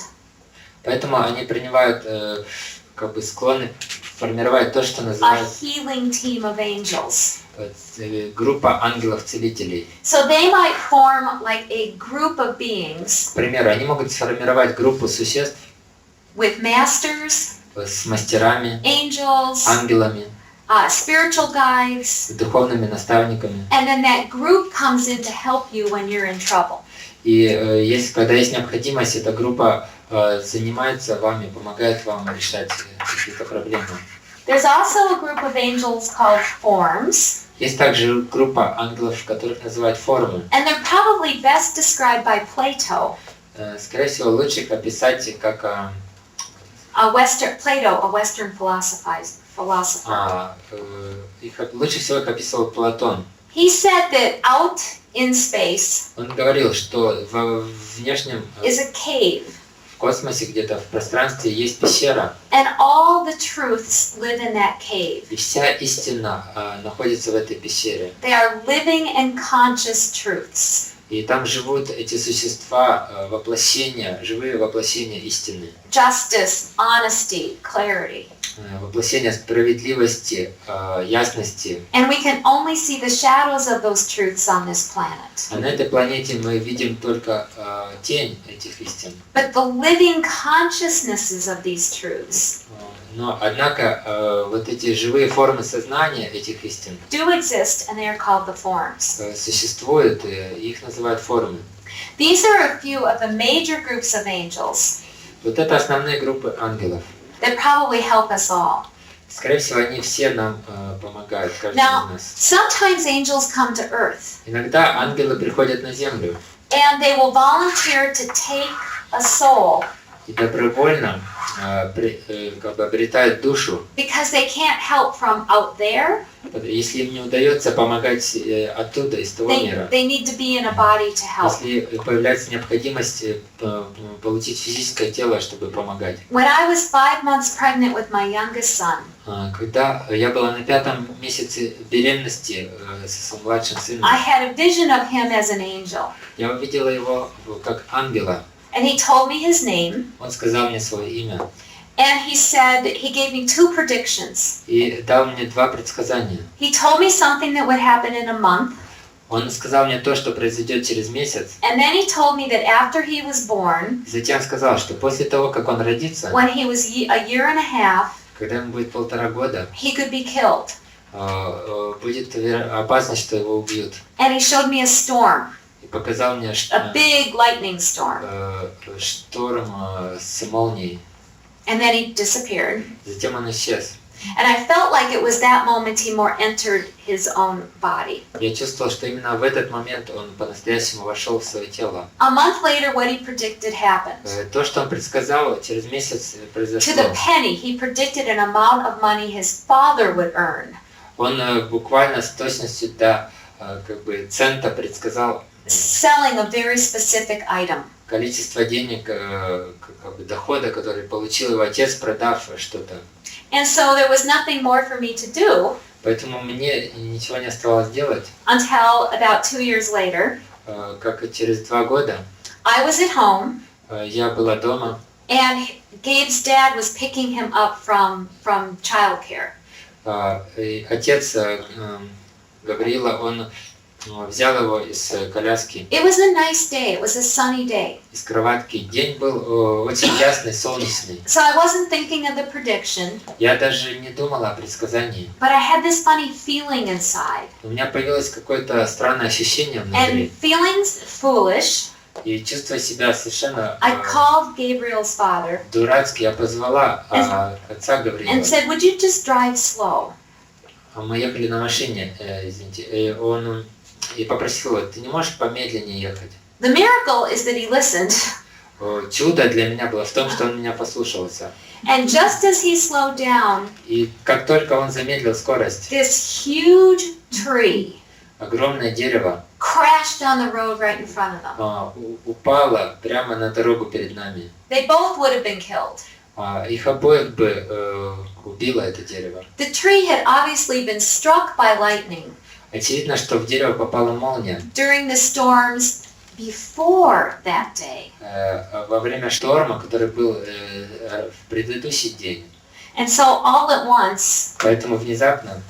Поэтому они принимают, как бы склонны формировать то, что a называют healing team of angels. группа ангелов-целителей. So they might form like a group of beings К примеру, они могут сформировать группу существ with masters, с мастерами, angels, ангелами, spiritual guides, с духовными наставниками. and then that group comes in to help you when you're in trouble. И когда есть необходимость, эта группа занимается вами, помогает вам решать какие-то проблемы. There's also a group of angels called forms, Есть также группа ангелов, которых называют формы. and they're probably best described by Plato. Скорее всего, лучше их описать как Plato, a Western philosopher. лучше всего их описывал Платон. He said that out in space Он говорил, что в внешнем is a cave, в космосе, где-то в пространстве есть пещера, and all the truths live in that cave. и вся истина находится в этой пещере. They are living and conscious truths. И там живут эти существа, воплощения, живые воплощения истины. Justice, honesty, clarity. Воплощение справедливости, ясности. And we can only see the shadows of those truths on this planet. А на этой планете мы видим только тень этих истин. But the living consciousnesses of these truths Но, однако, вот эти живые формы сознания этих истин do exist, and they are called the forms. существуют, и их называют формы. These are a few of the major groups of angels Вот это основные группы ангелов. that probably help us all. Скорее всего, они все нам помогают, каждый Now, из нас. sometimes angels come to earth, Иногда ангелы приходят на землю and they will volunteer to take a soul и добровольно как бы обретают душу. because they can't help from out there. Если им не удается помогать оттуда, из того мира, They need to be in a body to help. если появляется необходимость получить физическое тело, чтобы помогать. When I was 5 months pregnant with my youngest son, Когда я была на 5-м месяце беременности со своим младшим сыном, I had a vision of him as an angel. я увидела его как ангела. And he told me his name, Он сказал мне свое имя and he gave me 2 predictions. и дал мне 2 предсказания. He told me something that would happen in a month, Он сказал мне то, что произойдет через месяц. and then he told me that after he was born, Затем сказал, что после того, как он родится, when he was a year and a half, когда ему будет 1,5 года, he could be killed. будет опасность, что его убьют. And he showed me a storm, И показал мне a big lightning storm. шторм с молнией. And then he disappeared. Затем он исчез. And I felt like it was that moment he more entered his own body. Я чувствовал, что именно в этот момент он по-настоящему вошел в свое тело. A month later, what he predicted happened. То, что он предсказал, через месяц To произошло. the penny, he predicted an amount of money his father would earn. Он буквально с точностью до как бы цента предсказал Selling a very specific item. количество денег, как бы дохода, который получил его отец, продав что-то. And so there was nothing more for me to do Поэтому мне ничего не оставалось делать, until about 2 years later. как и через 2 года I was at home, я была дома, and Gabe's dad was picking him up from childcare. и отец Гавриила, он взял его из коляски, It was a nice day. It was a sunny day. из кроватки. День был очень ясный, солнечный. So I wasn't thinking of the prediction, Я даже не думала о предсказании. but I had this funny feeling inside. У меня появилось какое-то странное ощущение внутри. And feelings foolish, И чувствуя себя совершенно I called Gabriel's father дурацки, я позвала отца Гавриила. and said, would you just drive slow? Мы ехали на машине, извините, и он и попросил его: ты не можешь помедленнее ехать? The miracle is that he listened. Чудо для меня было в том, что он меня послушался. And just as he slowed down, И как только он замедлил скорость, this huge tree огромное дерево crashed on the road right in front of them. упало прямо на дорогу перед нами. They both would have been killed. Их обоих бы убило это дерево. The tree had obviously been struck by lightning Очевидно, что в дерево попала молния during the storms before that day. Во время шторма, который был в предыдущий день. And so all at once, Поэтому внезапно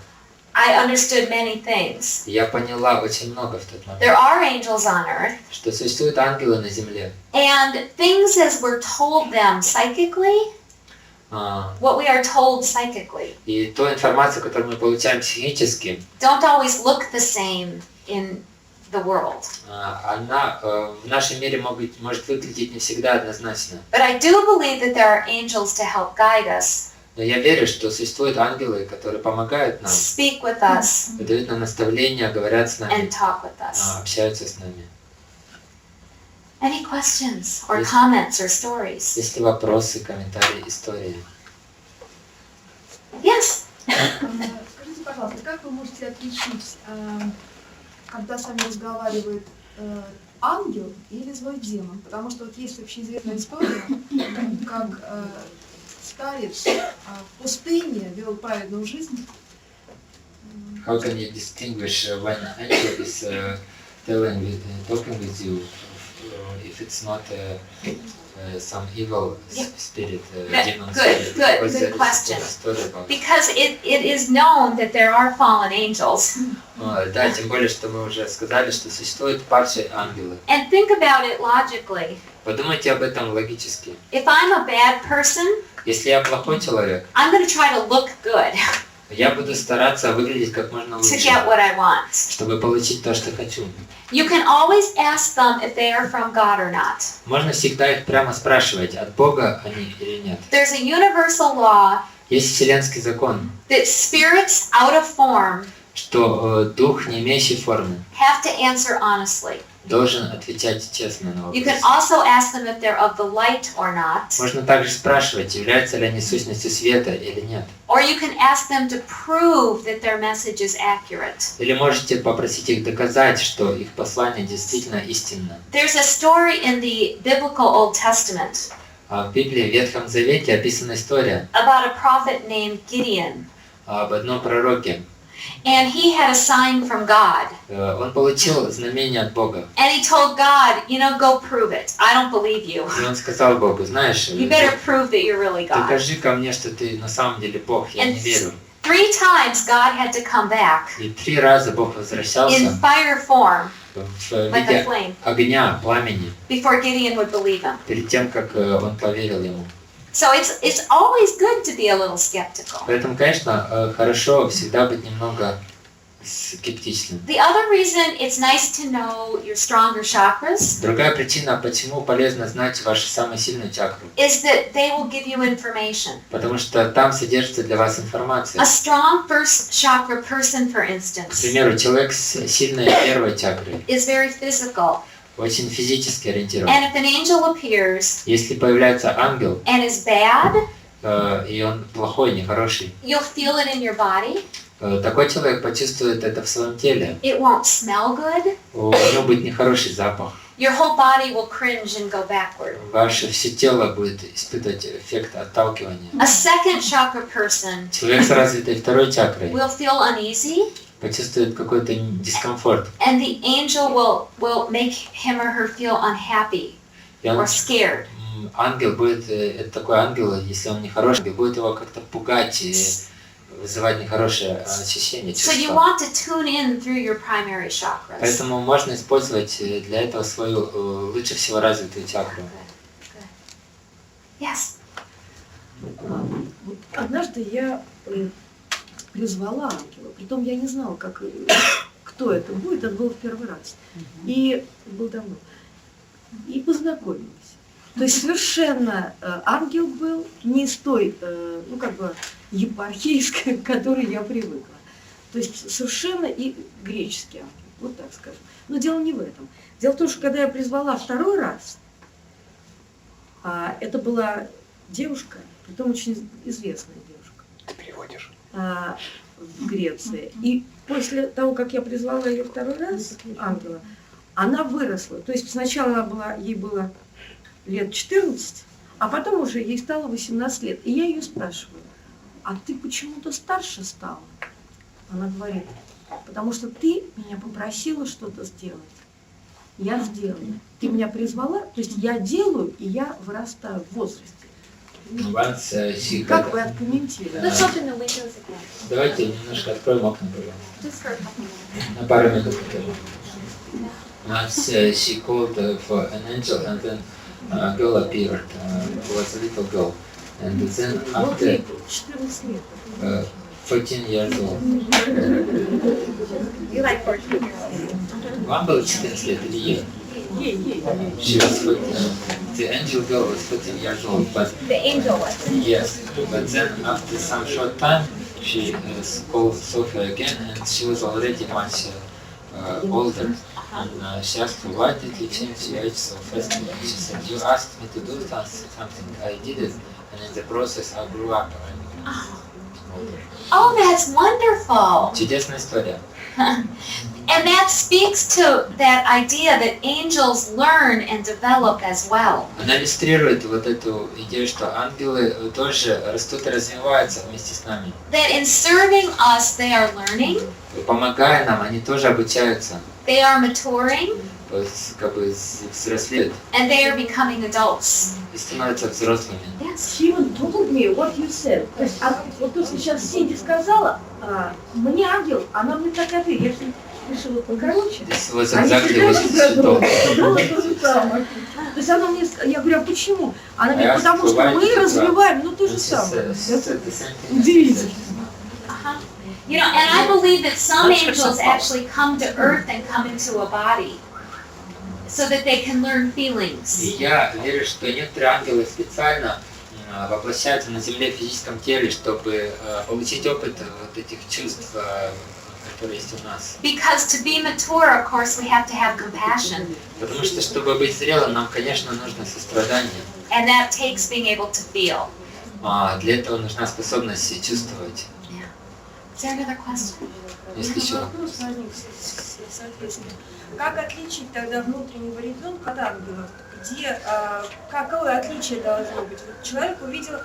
I understood many things. я поняла очень много в тот момент, There are angels on earth, что существуют ангелы на земле. and things as we're told them psychically, what we are told psychically, И ту информацию, которую мы получаем психически, don't always look the same in the world. она в нашем мире может выглядеть не всегда однозначно. But I do believe that there are angels to help guide us, Но я верю, что существуют ангелы, которые помогают нам, speak with us, дают нам наставления, говорят с нами, and talk with us. общаются с нами. Any questions or Yes. comments or stories? Есть ли вопросы, комментарии, истории? Yes. Скажите, пожалуйста, как вы можете отличить, когда с вами разговаривает ангел или злой демон? Потому что вот есть общеизвестная история, как старец в пустыне вел праведную жизнь. How can you distinguish when an angel is talking with you, if it's not some evil spirit, demon spirit? Good question. Because it is known that there are fallen angels. Да, тем более, что мы уже сказали, что существуют падшие ангелы. And think about it logically. Подумайте об этом логически. If I'm a bad person, Если я плохой человек, I'm going to try to look good я буду стараться выглядеть как можно to лучше, get what I want. чтобы получить то, что хочу. You can always ask them if they are from God or not. Можно всегда их прямо спрашивать, от Бога они или нет. There's a universal law Есть вселенский закон, that spirits out of form что дух, не имеющий формы, have to answer honestly. должен отвечать честно на You can вопрос. also ask them if they're of the light or not. Можно также спрашивать, являются ли они сущностью света или нет. Or you can ask them to prove that their message is accurate. Или можете попросить их доказать, что их послание действительно истинно. There's a story in the biblical Old Testament В Библии, в Ветхом Завете, описана история about a prophet named Gideon. об одном пророке. And he had a sign from God. Он получил знамение от Бога. And he told God, go prove it. I don't believe you. И он сказал Богу: знаешь, You better prove that you're really God. докажи ко мне, что ты на самом деле Бог, я не верю. 3 times God had to come back И 3 раза Бог in возвращался fire form, в like a виде flame, огня, пламени, before Gideon would believe him. перед тем, как он поверил ему. So it's always good to be a little skeptical. Поэтому, конечно, хорошо всегда быть немного скептичным. The other reason it's nice to know your stronger chakras Другая причина, почему полезно знать вашу самую сильную чакру, is that they will give you information. потому что там содержится для вас информация. A strong first chakra person, for К instance, примеру, человек с сильной первой чакрой is very physical. очень физически ориентирован. And if an angel appears Если появляется ангел, and is bad, и он плохой, нехороший, you'll feel it in your body. такой человек почувствует это в своем теле. It won't smell good. У него будет нехороший запах. Your whole body will cringe and go backward. Ваше все тело будет испытывать эффект отталкивания. A second chakra person Человек с развитой второй чакрой will feel uneasy, почувствует какой-то дискомфорт. and the angel will make him or her feel unhappy И он, or scared. ангел будет, это такой ангел, если он не хороший, будет его как-то пугать и вызывать нехорошее ощущение, So you чувства. want to tune in through your primary chakras. Поэтому можно использовать для этого свою лучше всего развитую чакру. Yes. Вот однажды я призвала ангела, притом я не знала, кто это будет, это было в первый раз. И было давно. И познакомилась. То есть совершенно ангел был не из той, ну как бы, епархии, к которой я привыкла. То есть совершенно и греческий ангел, вот так скажем. Но дело не в этом. Дело в том, что когда я призвала второй раз, это была девушка, притом очень известная девушка. Ты переводишь. В Греции. И после того, как я призвала ее второй раз, ангела, она выросла. То есть сначала ей было лет 14, а потом уже ей стало 18 лет. И я ее спрашиваю: а ты почему-то старше стала? Она говорит: потому что ты меня попросила что-то сделать. Я сделала. Ты меня призвала, то есть я делаю, и я вырастаю в возрасте. Как вы откомментируете? Let's open the windows again. Давайте немножко откроем окна, пожалуйста. Just for a couple minutes. На пару минут. Once she called for an angel, and then a girl appeared. Was a little girl, and then Вот ей after 14 лет. 14 years old. You like 14 years old. Вам было 14 лет или ей? Ей. She was 14. The angel girl was 14 years old, but The angel was. yes, but then after some short time, she called Sophia again, and she was already much older. And she asked her, why did you change the age so fast? And she said, you asked me to do something, I did it, and in the process I grew up. Oh, that's wonderful. Чудесная история. And that speaks to that idea that angels learn and develop as well. Она иллюстрирует вот эту идею, что ангелы тоже растут и развиваются вместе с нами. That in serving us, they are learning, Помогая нам, они тоже обучаются, they are maturing, как бы взрослеют and they are becoming adults. и становятся взрослыми. Yes. She even told me what you said. То есть, вот то, что сейчас Синди сказала, мне ангел, она мне так ответила. Я же решила покороче. This was exactly what she told me. То есть она мне, я говорю, а почему? Она говорит, Я потому что сказала, мы что развиваем, ну то же She самое. said the same thing. Удивительно. You know, and I believe that some angels actually come to earth and come into a body so that they can learn feelings. И я верю, что некоторые ангелы специально воплощаются на Земле в физическом теле, чтобы получить опыт вот этих чувств, которые есть у нас. Because to be mature, of course, we have to have compassion. Потому что, чтобы быть зрелым, нам, конечно, нужно сострадание. And that takes being able to feel. Для этого нужна способность чувствовать. Is there another question? Если еще. Вопрос возник, соответственно. Как отличить тогда внутреннего ребенка от ангела? Какое отличие должно быть? Вот человек увидел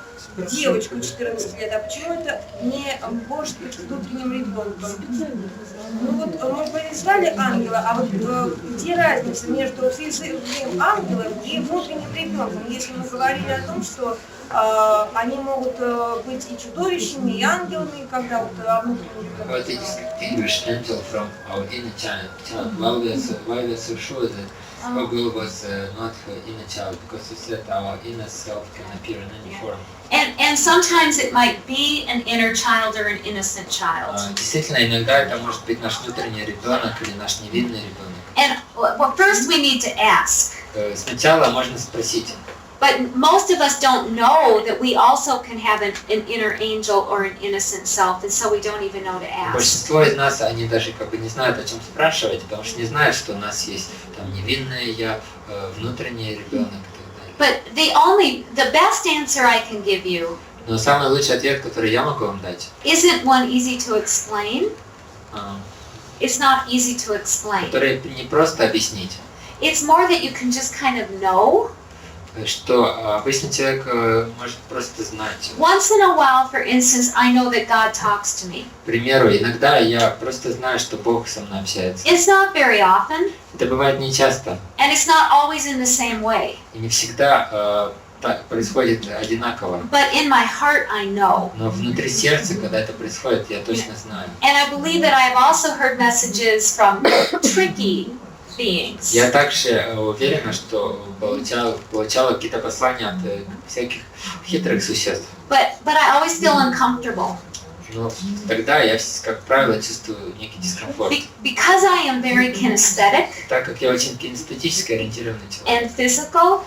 девочку 14 лет, а почему это не может быть внутренним ребенком? Ну вот мы призвали ангела, а вот где разница между призывом ангела и внутренним ребенком? Если мы говорили о том, что они могут быть и чудовищами, и ангелами, когда вот внутренний ребенок. How to distinguish angel from our inner child? Why we are so sure that our girl was not her inner child? Because you said our inner self can appear in any form. And sometimes it might be an inner child or an innocent child. Действительно, иногда это может быть наш внутренний ребенок или наш невинный ребенок. And well, first we need to ask. Сначала можно спросить. But most of us don't know that we also can have an inner angel or an innocent self, and so we don't even know to ask. Большинство из нас, они даже как бы не знают, о чем спрашивать, потому что не знают, что у нас есть там невинное я, внутренний ребенок и так далее. But the best answer I can give you Но самый лучший ответ, который я могу вам дать, isn't one easy to explain. It's not easy to explain. который не просто объяснить. it's more that you can just kind of know. Что обычный человек может просто знать. Once in a while, for instance, I know that God talks to me. К примеру, иногда я просто знаю, что Бог со мной общается. It's not very often, Это бывает нечасто. and it's not always in the same way. И не всегда так происходит одинаково. But in my heart, I know. Но внутри сердца, когда это происходит, я точно знаю. And I believe that I have also heard messages from tricky beings. Я также уверена, что получала какие-то послания от всяких хитрых существ. But I always feel uncomfortable. Но тогда я, как правило, чувствую некий дискомфорт. Because I am very kinesthetic Так как я очень кинестетически ориентированный человек, and physical,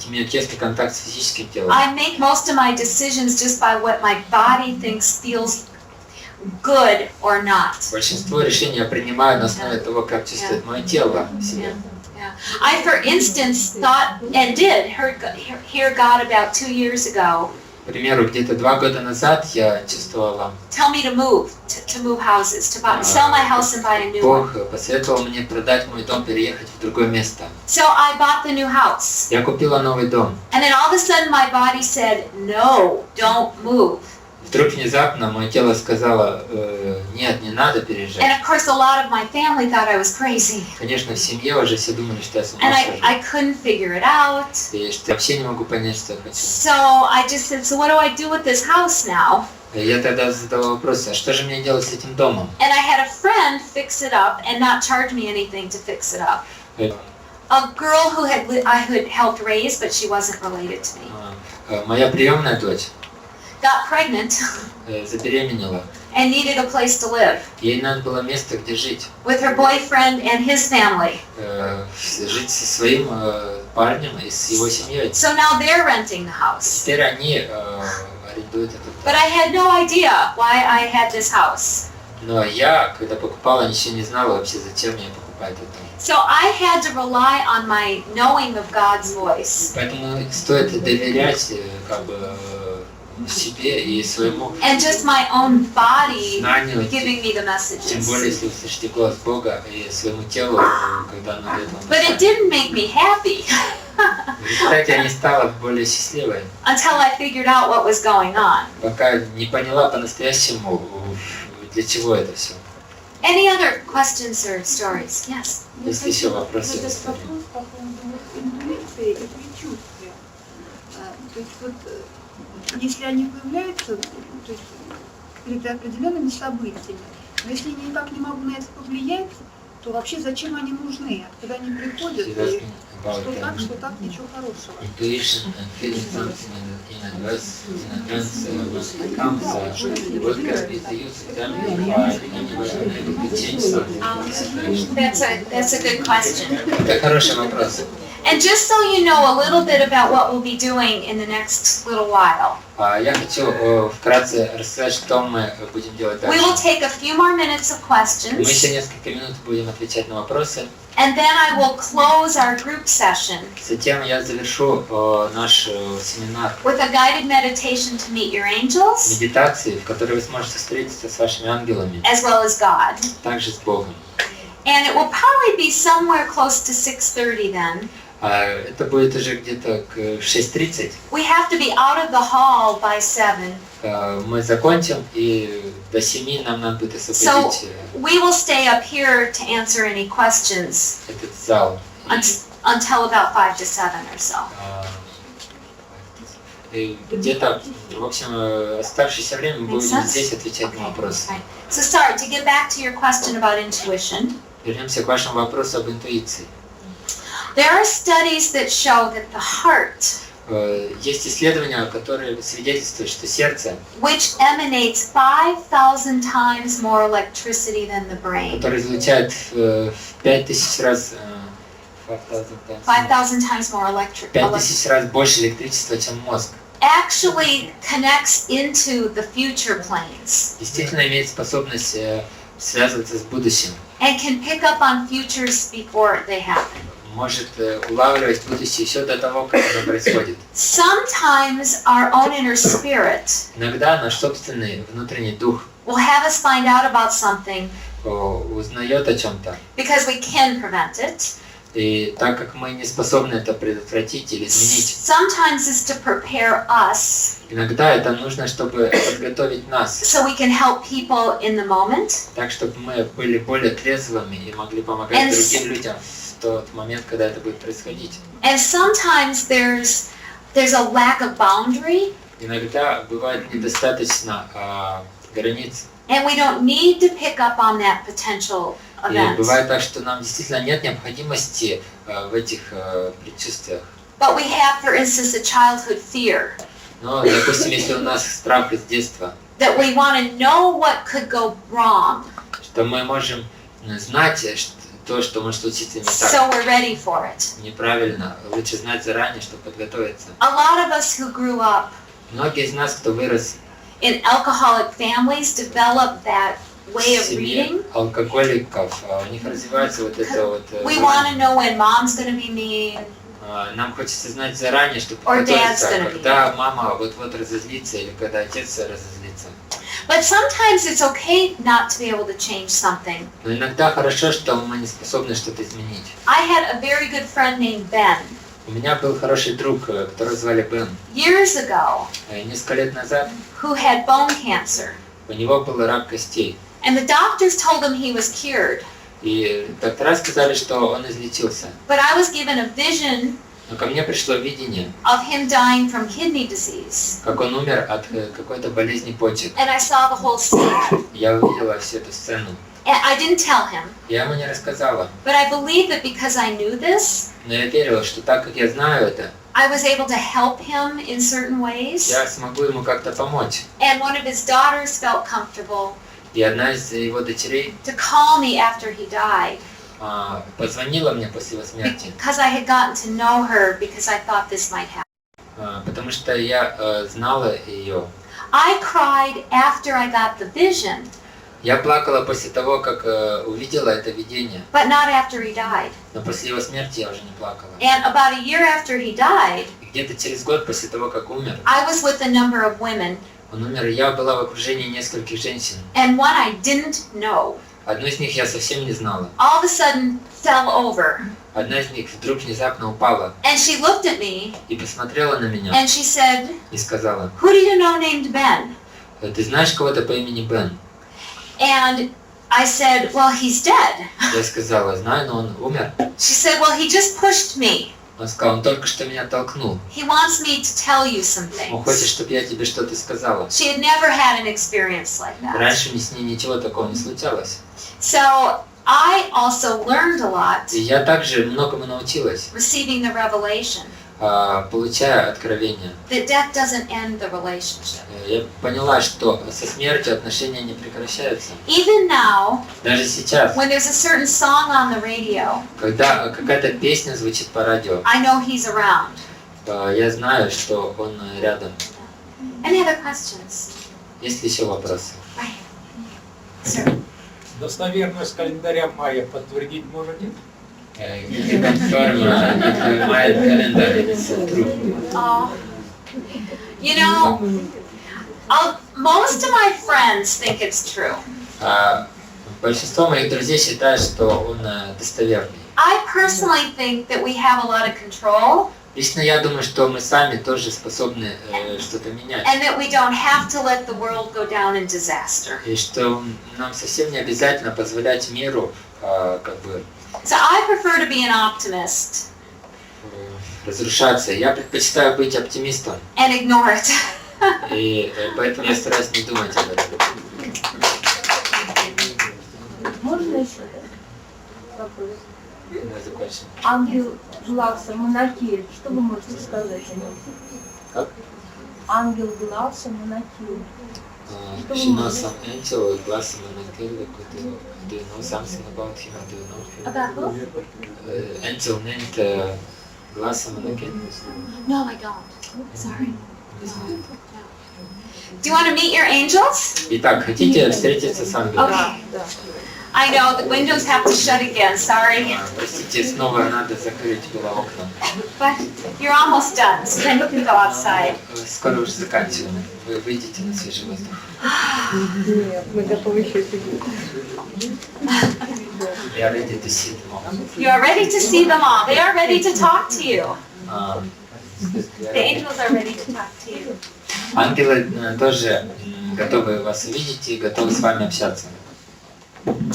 имею тесный контакт с физическим телом, I make most of my decisions just by what my body thinks feels good or not. большинство решений я принимаю на основе того, как чувствует мое тело в себе. Yeah. I, for instance, thought and did hear God about 2 years ago К примеру, где-то 2 года назад я чувствовала, tell me to move houses, to sell my house and buy a new one. Бог посоветовал мне продать мой дом, переехать в другое место. So I bought the new house. Я купила новый дом. And then all of a sudden my body said, no, don't move. Вдруг внезапно мое тело сказало, нет, не надо And переезжать. of course a lot of my family thought I was crazy. Конечно, в семье уже все думали, что я с ума And схожу. I couldn't figure it out. И что я вообще не могу понять, что я хочу. So I just said, so what do I do with this house now? Я тогда задавал вопрос, а что же мне делать с этим домом? And I had a friend fix it up and not charge me anything to fix it up. A girl who I had helped raise, but she wasn't related to me. Моя приемная дочь Got pregnant забеременела. and needed a place to live Ей надо было место, где жить. with her boyfriend and his family. Жить со своим парнем и с его семьей. So now they're renting the house. Теперь они арендуют этот But дом. I had no idea why I had this house. Но я, когда покупала, ничего не знала вообще, зачем я покупаю этот дом. So I had to rely on my knowing of God's voice. Поэтому стоит доверять как бы себе и своему And just my own body знанию, giving me the тем более, messages. если вы слышите голос Бога и своему телу, когда оно дает вам But it послание. didn't make me happy В результате я не стала более счастливой, until I figured out what was going on. пока не поняла по-настоящему, для чего это все. Any other questions or stories? Yes. Есть еще вопросы? Вопрос по поводу интуиции и предчувствия. То есть вот если они появляются, то есть перед определенными событиями, но если я никак не могу на это повлиять, то вообще зачем они нужны? Когда они приходят, и что так, ничего хорошего. Intuition and feeling something in advance when it comes, what can be the use of them if you were unable to change something in the situation? That's a good question. Это хороший вопрос. And just so you know a little bit about what we'll be doing in the next little while, Я хочу вкратце рассказать, что мы будем делать we will дальше. take a few more minutes of Мы еще questions, несколько минут будем отвечать на вопросы. and then I will close our group session Затем я завершу наш семинар with a guided meditation to meet your angels, медитации, в которой вы сможете встретиться с вашими ангелами, as well as God. также с Богом. And it will probably be somewhere close to 6:30 then. Это будет уже где-то к 6:30. We have to be out of the hall by 7. Мы закончим, и до 7 нам надо будет So освободить we will stay up here to answer any questions этот зал. until about 5 to 7 or so. И где-то, в общем, оставшееся время мы Make будем sense? здесь отвечать на Okay, вопросы. right. So sorry, to get back to your question about intuition, Вернемся к вашему вопросу об интуиции. there are studies that show that the heart, Есть исследования, которые свидетельствуют, что сердце, which emanates 5,000 times more electricity than the brain, которое излучает в 5000 раз 5,000 times more 5000 раз больше электричества, чем мозг, actually connects into the future planes действительно имеет способность связываться с будущим, and can pick up on futures before they happen. может улавливать будущее еще до того, как оно происходит. Sometimes our own inner spirit Иногда наш собственный внутренний дух will have us find out about something узнает о чем-то. because we can prevent it. И так как мы не способны это предотвратить или изменить, Sometimes it's to prepare us иногда это нужно, чтобы подготовить нас, so we can help people in the moment. так чтобы мы были более трезвыми и могли помогать And другим людям в тот момент, когда это будет происходить. And sometimes there's a lack of boundary, Иногда бывает недостаточно границ. and we don't need to pick up on that potential И event. бывает так, что нам действительно нет необходимости в этих предчувствиях. But we have, for instance, a childhood fear Но, допустим, если у нас страх из детства, that we want to know what could go wrong, что мы можем знать то, что может случиться не so так, we're ready for it. неправильно, лучше знать заранее, чтобы подготовиться. A lot of us who grew up Многие из нас, кто вырос in alcoholic families, develop that way в of семье reading. алкоголиков, у них развивается вот это вот We want to know when mom's going to be mean, нам хочется знать заранее, чтобы Or dad's подготовиться, gonna be. когда мама вот-вот разозлится или когда отец разозлится. but sometimes it's okay not to be able to change something. Но иногда хорошо, что мы не способны что-то изменить. I had a very good friend named Ben. У меня был хороший друг, которого звали Бен. Years ago, Несколько лет назад who had bone cancer. у него был рак костей. And the doctors told him he was cured. И доктора сказали, что он излечился. But I was given a vision Но ко мне пришло видение, of him dying from kidney disease. как он умер от какой-то болезни почек. And I saw the whole scene. Я увидела всю эту сцену. And I didn't tell him. Я ему не рассказала. But I believe that because I knew this, Но я верила, что так как я знаю это, I was able to help him in certain ways. я смогу ему как-то помочь. And one of his daughters felt comfortable И одна из его дочерей to call me after he died. позвонила мне после его смерти, Because I had gotten to know her because I thought this might happen. потому что я знала ее. I cried after I got the vision, Я плакала после того, как увидела это видение, but not after he died. но после его смерти я уже не плакала. And about a year after he died, И где-то через год после того, как умер, I was with a number of women, он умер, и я была в окружении нескольких женщин. and one I didn't know Одну из них я совсем не знала. all of a sudden fell over. Одна из них вдруг внезапно упала And she looked at me и посмотрела на меня and she said, и сказала: "Who do you know named Ben?" «Ты знаешь кого-то по имени Бен?» And I said, "Well, he's dead." Я сказала: «Знаю, но он умер». She said, "Well, he just pushed me. Он сказал: «Он только что меня толкнул. He wants me to tell you some Он хочет, things." чтобы я тебе что-то сказала». She had never had an experience like that. Раньше с ней ничего такого не случалось. So I also learned a lot И я также многому научилась, receiving the revelation получая откровение. that death doesn't end the relationship. Я поняла, что со смертью отношения не прекращаются. Even now, Даже сейчас, when there's a certain song on the radio, когда какая-то песня звучит по радио, I know he's around. я знаю, что он рядом. Any other questions? Есть ли еще вопросы? Right. Sir. Достоверность календаря майя подтвердить можете? You know, most of my friends think it's true. Большинство моих друзей считают, что он достоверный. I personally think that we have a lot of control Лично я думаю, что мы сами тоже способны что-то менять. and that we don't have to let the world go down in disaster. И что нам совсем не обязательно позволять миру So I prefer to be an optimist разрушаться. Я предпочитаю быть оптимистом. and ignore it. И поэтому я стараюсь не думать об этом. Можно еще вопрос? Another question. Ангел Главса Монахи, что вы можете сказать о нем? Как? Ангел Главса Монахи. She knows some angel, glass manakil. Do you know something about him? Do you know him? About who? Angel named glass manakil. No, I don't. Sorry. Do you want to meet your angels? Итак, хотите встретиться с ангелом? Okay. I know the windows have to shut again. Sorry. Простите, снова надо закрыть было окна. But you're almost done, so then you can go outside. Скоро уже заканчиваем. Вы выйдете на свежий воздух. Нет, мы готовы еще сидеть. We are ready to see them all. You are ready to see them all. They are ready to talk to you. The angels are ready to talk to you. Ангелы тоже готовы вас увидеть и готовы с вами общаться.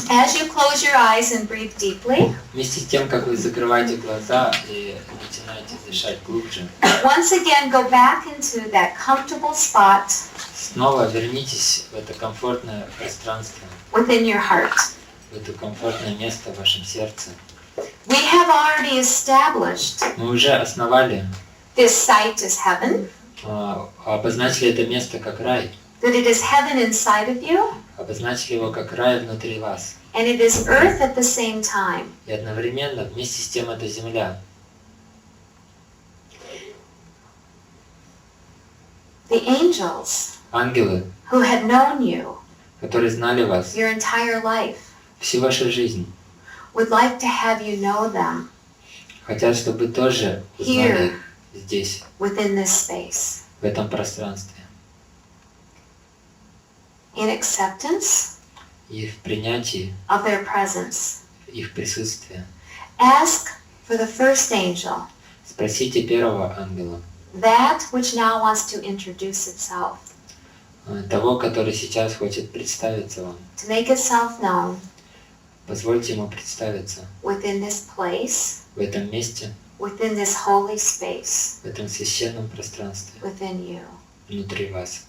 As you close your eyes and breathe deeply, Вместе с тем, как вы закрываете глаза и начинаете дышать глубже, once again go back into that comfortable spot снова вернитесь в это комфортное пространство, within your heart. в это комфортное место в вашем сердце. We have already established Мы уже основали, this site as heaven, обозначили это место как рай, that it is heaven inside of you, обозначили его как рай внутри вас. and it is earth at the same time. И одновременно вместе с тем это земля. The angels Ангелы, who have known you которые знали вас your entire life всю вашу жизнь, would like to have you know them хотят, чтобы вы тоже узнали их здесь, within this space. в этом пространстве. In acceptance И в принятии of their presence, их присутствия. ask for the first angel, Спросите первого ангела, that which now wants to introduce itself, того, который сейчас хочет представиться вам. to make itself known Позвольте ему представиться within this place, в этом месте, within this holy space, в этом священном пространстве, within you. внутри вас.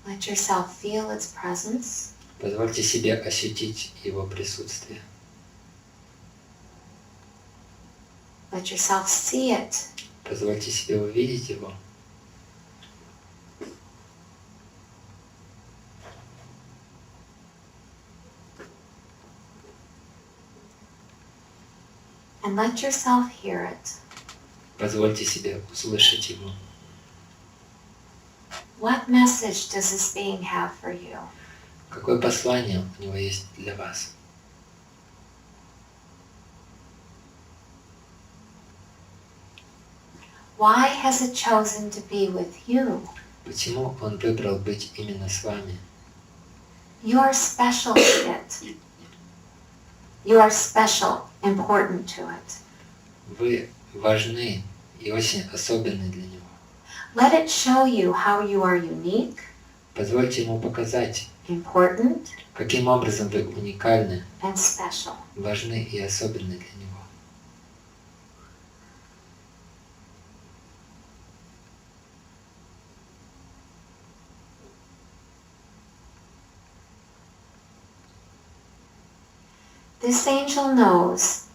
Let yourself feel its presence. Позвольте себе ощутить его присутствие. Let yourself see it. Позвольте себе увидеть его. And let yourself hear it. Позвольте себе услышать его. What message does this being have for you? Какое послание у него есть для вас? Why has it chosen to be with you? Почему он выбрал быть именно с вами? You are special to it. You are special, important to it. Вы важны и очень особенны для него. Let it show you how you are unique, Позвольте ему показать, important, каким образом вы уникальны, and special. важны и особенны для него. This angel knows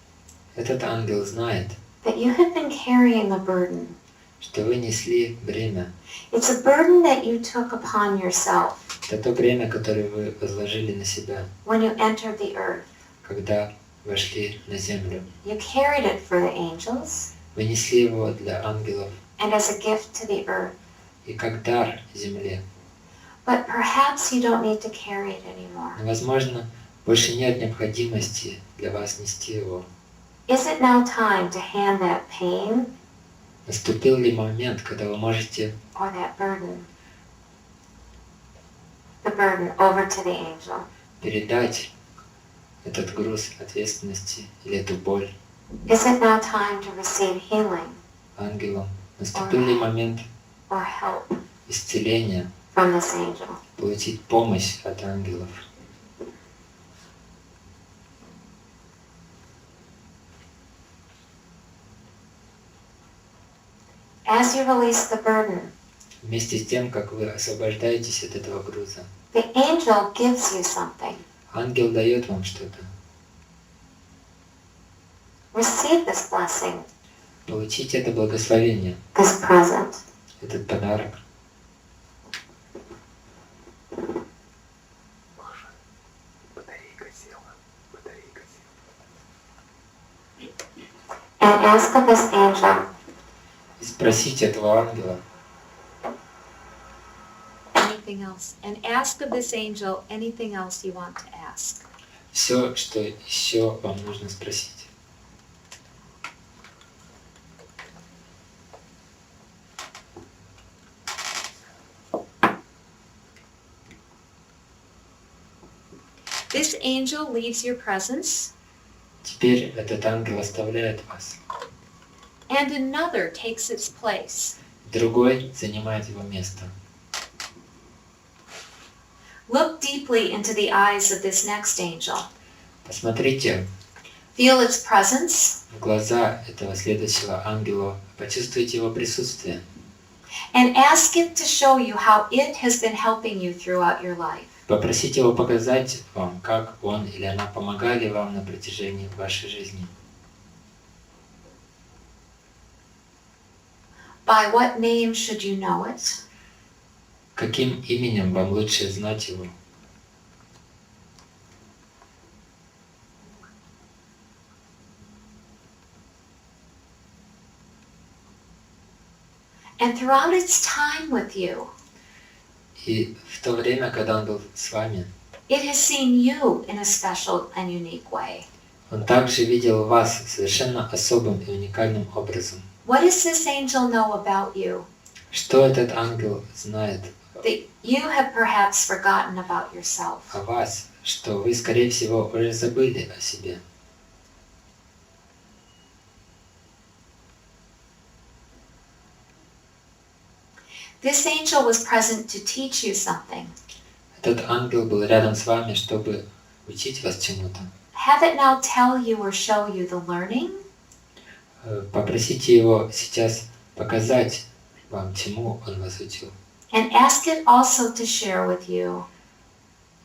Этот ангел знает, that you have been carrying a burden. что вы несли бремя. It's a burden that you took upon yourself Это то бремя, которое вы возложили на себя, when you entered the earth. когда вошли на землю. You carried it for the angels Вы несли его для ангелов and as a gift to the earth. и как дар земле. But perhaps you don't need to carry it anymore. Но, возможно, больше нет необходимости для вас нести его. Is it now time to hand that pain Наступил ли момент, когда вы можете or that burden, the burden over to the angel? передать этот груз ответственности или эту боль Is it now time to receive healing ангелам? Наступил ли момент or help исцеления, from this angel? получить помощь от ангелов? As you release the burden, Вместе с тем, как вы освобождаетесь от этого груза, the angel gives you something. ангел дает вам что-то. Receive this blessing, Получите это благословение, this present. этот подарок. And ask of this angel И спросите этого ангела, anything else. And ask of this angel anything else you want to ask. все, что еще вам нужно спросить. This angel leaves your presence, Теперь этот ангел оставляет вас. and another takes its place. Другой занимает его место. Look deeply into the eyes of this next angel. Посмотрите Feel its presence, в глаза этого следующего ангела, почувствуйте его присутствие. and ask it to show you how it has been helping you throughout your life. Попросите его показать вам, как он или она помогали вам на протяжении вашей жизни. By what name should you know it? Каким именем вам лучше знать его? And throughout its time with you, И в то время, когда он был с вами, it has seen you in a special and unique way. он также видел вас совершенно особым и уникальным образом. What does this angel know about you Что этот ангел знает that you have perhaps forgotten about yourself? о вас, что вы, скорее всего, уже забыли о себе? This angel was present to teach you something. Этот ангел был рядом с вами, чтобы учить вас чему-то. Have it now tell you or show you the learning, Попросите его сейчас показать вам, чему он вас учил. and ask it also to share with you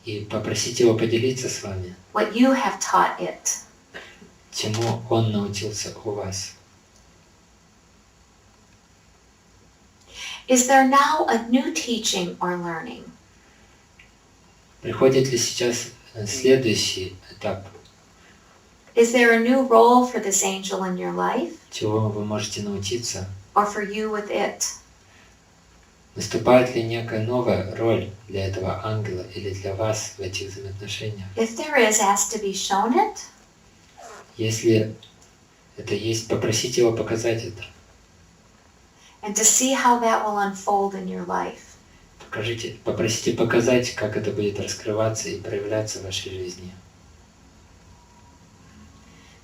И попросите его поделиться с вами, what you have taught it. чему он научился у вас. Is there now a new teaching or learning? Приходит ли сейчас следующий этап, Is there a new role for this angel in your life, чего вы можете научиться? or for you with it? Наступает ли некая новая роль для этого ангела или для вас в этих взаимоотношениях? If there is, ask to be shown it, Если это есть, попросите его показать это. and to see how that will unfold in your life. Попросите показать, как это будет раскрываться и проявляться в вашей жизни.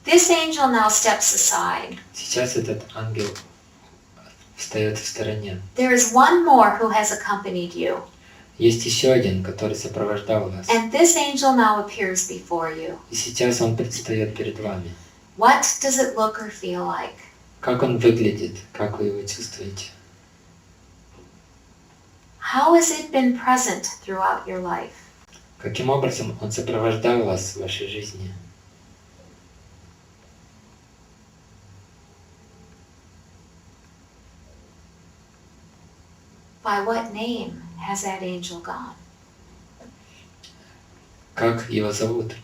This angel now steps aside. Сейчас этот ангел встает в стороне. There is one more who has accompanied you, Есть еще один, который сопровождал вас. and this angel now appears before you. И сейчас он предстает перед вами. What does it look or feel like? Как он выглядит? Как вы его чувствуете? How has it been present throughout your life? Каким образом он сопровождал вас в вашей жизни? By what name has that angel gone? Как его зовут?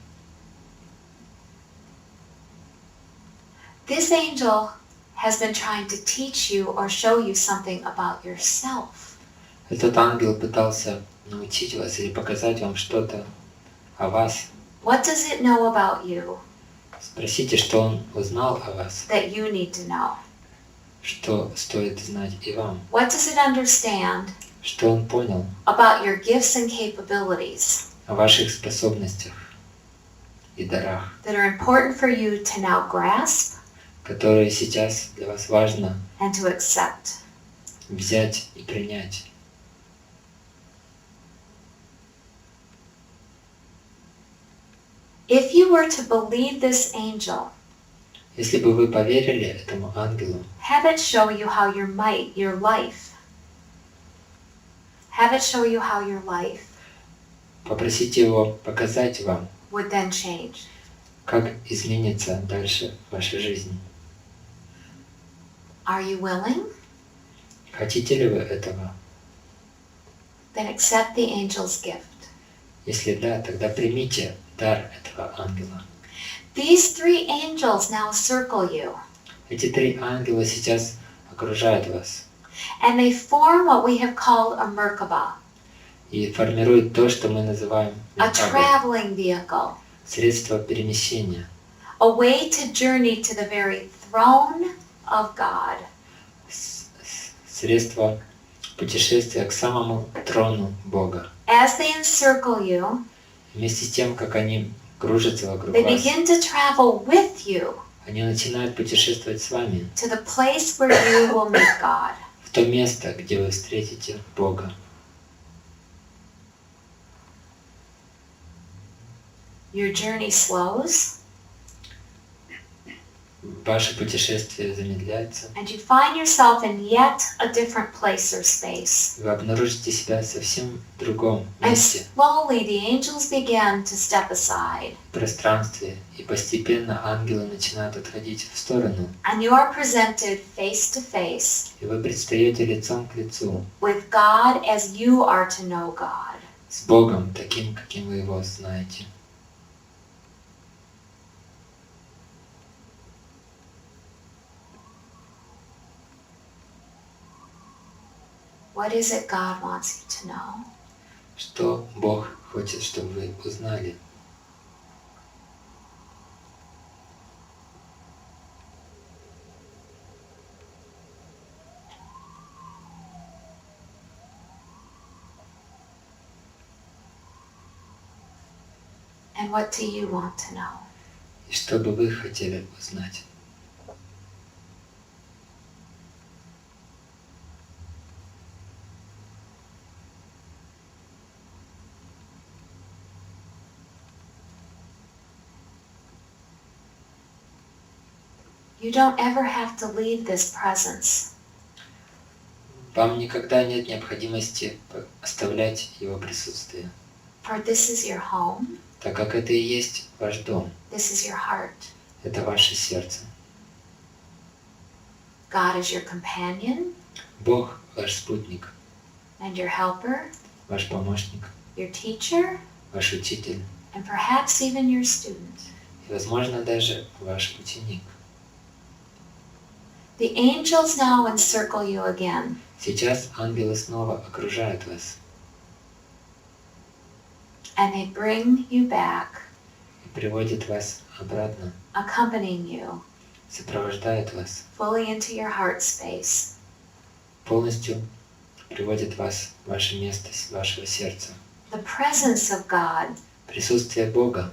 This angel has been trying to teach you or show you something about yourself. Этот ангел пытался научить вас или показать вам что-то о вас. What does it know about you Спросите, что он узнал о вас, that you need to know? что стоит знать и вам, What does it understand что он понял about your gifts and capabilities о ваших способностях и дарах, that are important for you to now grasp которые сейчас для вас важно and to accept? взять и принять. If you were to believe this angel, Если бы вы поверили этому ангелу, have it show you how your life, have it show you how your life попросите его показать вам, would then change. как изменится дальше ваша жизнь. Are you willing? Хотите ли вы этого? Then accept the angel's gift. Если да, тогда примите дар этого ангела. These three angels now circle you, Эти три ангела сейчас окружают вас and they form what we have called a Merkaba, и формируют то, что мы называем a Меркабой, traveling vehicle. Средство перемещения. A way to journey to the very throne of God. Средство путешествия к самому трону Бога. As they encircle you, Вместе с тем, как они кружатся вокруг they вас, begin to travel with you они начинают путешествовать с вами to the place where you will meet God. в то место, где вы встретите Бога. Your journey slows, Ваше путешествие замедляется, and you find yourself in yet a different place or space. вы обнаружите себя совсем в другом And месте, slowly the angels begin to step aside, в пространстве, и постепенно ангелы начинают отходить в сторону, and you are presented face to face и вы предстаете лицом к лицу with God as you are to know God. с Богом, таким, каким вы его знаете. What is it God wants you to know? Что Бог хочет, чтобы вы узнали? And what do you want to know? И что бы вы хотели узнать? You don't ever have to leave this presence. Вам никогда нет необходимости оставлять его присутствие, For this is your home, так как это и есть ваш дом, this is your heart. это ваше сердце. God is your companion Бог ваш спутник, and your helper, ваш помощник, your teacher, ваш учитель and perhaps even your student. и, возможно, даже ваш ученик. The angels now encircle you again. Сейчас ангелы снова окружают вас And they bring you back, и приводят вас обратно, accompanying you сопровождают вас, fully into your heart space. полностью приводят вас в ваше место вашего сердца. The presence of God Присутствие Бога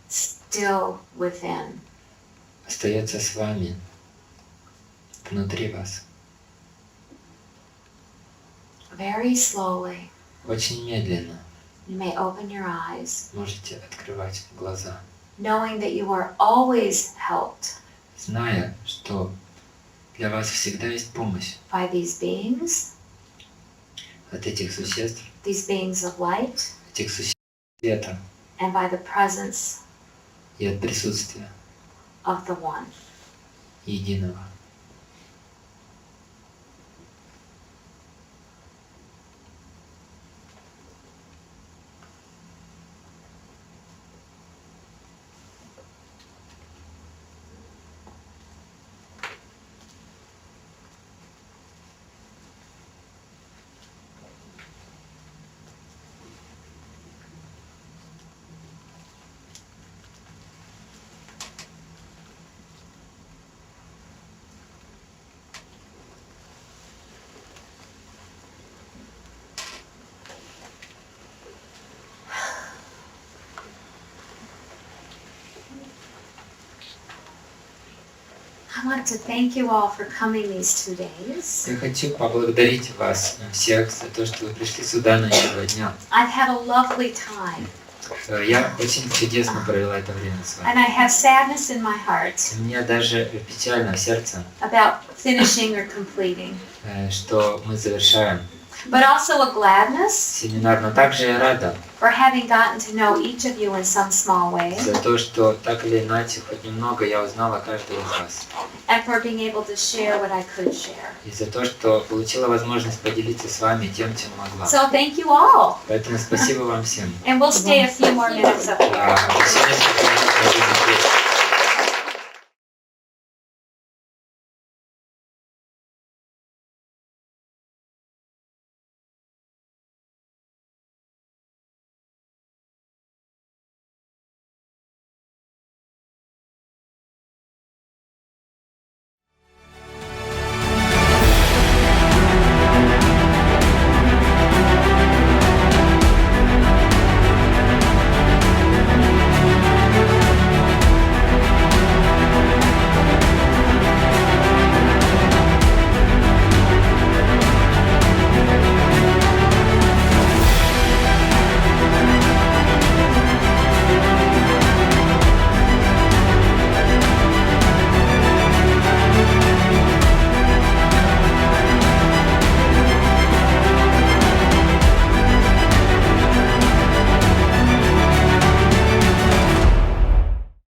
still within. остается с вами, внутри вас. Very slowly, Очень медленно you may open your eyes, можете открывать глаза, knowing that you are always helped зная, что для вас всегда есть помощь by these beings, от этих существ, these beings of light, этих существ света and by the presence и от присутствия of the One. единого. I want to thank you all for coming these 2 days. Я хочу поблагодарить вас всех за то, что вы пришли сюда на эти 2 дня. I've had a lovely time, Я очень чудесно провела это время с вами. and I have sadness in my heart У меня даже печально в сердце, about finishing or completing, что мы завершаем but also a gladness семинар, но также я рада for having gotten to know each of you in some small way, за то, что так или иначе, хоть немного я узнала каждого из вас. and for being able to share what I could share. И за то, что получила возможность поделиться с вами тем, чем могла. So thank you all, Поэтому спасибо вам всем. and we'll stay a few more minutes up here. Еще несколько минут мы будем здесь.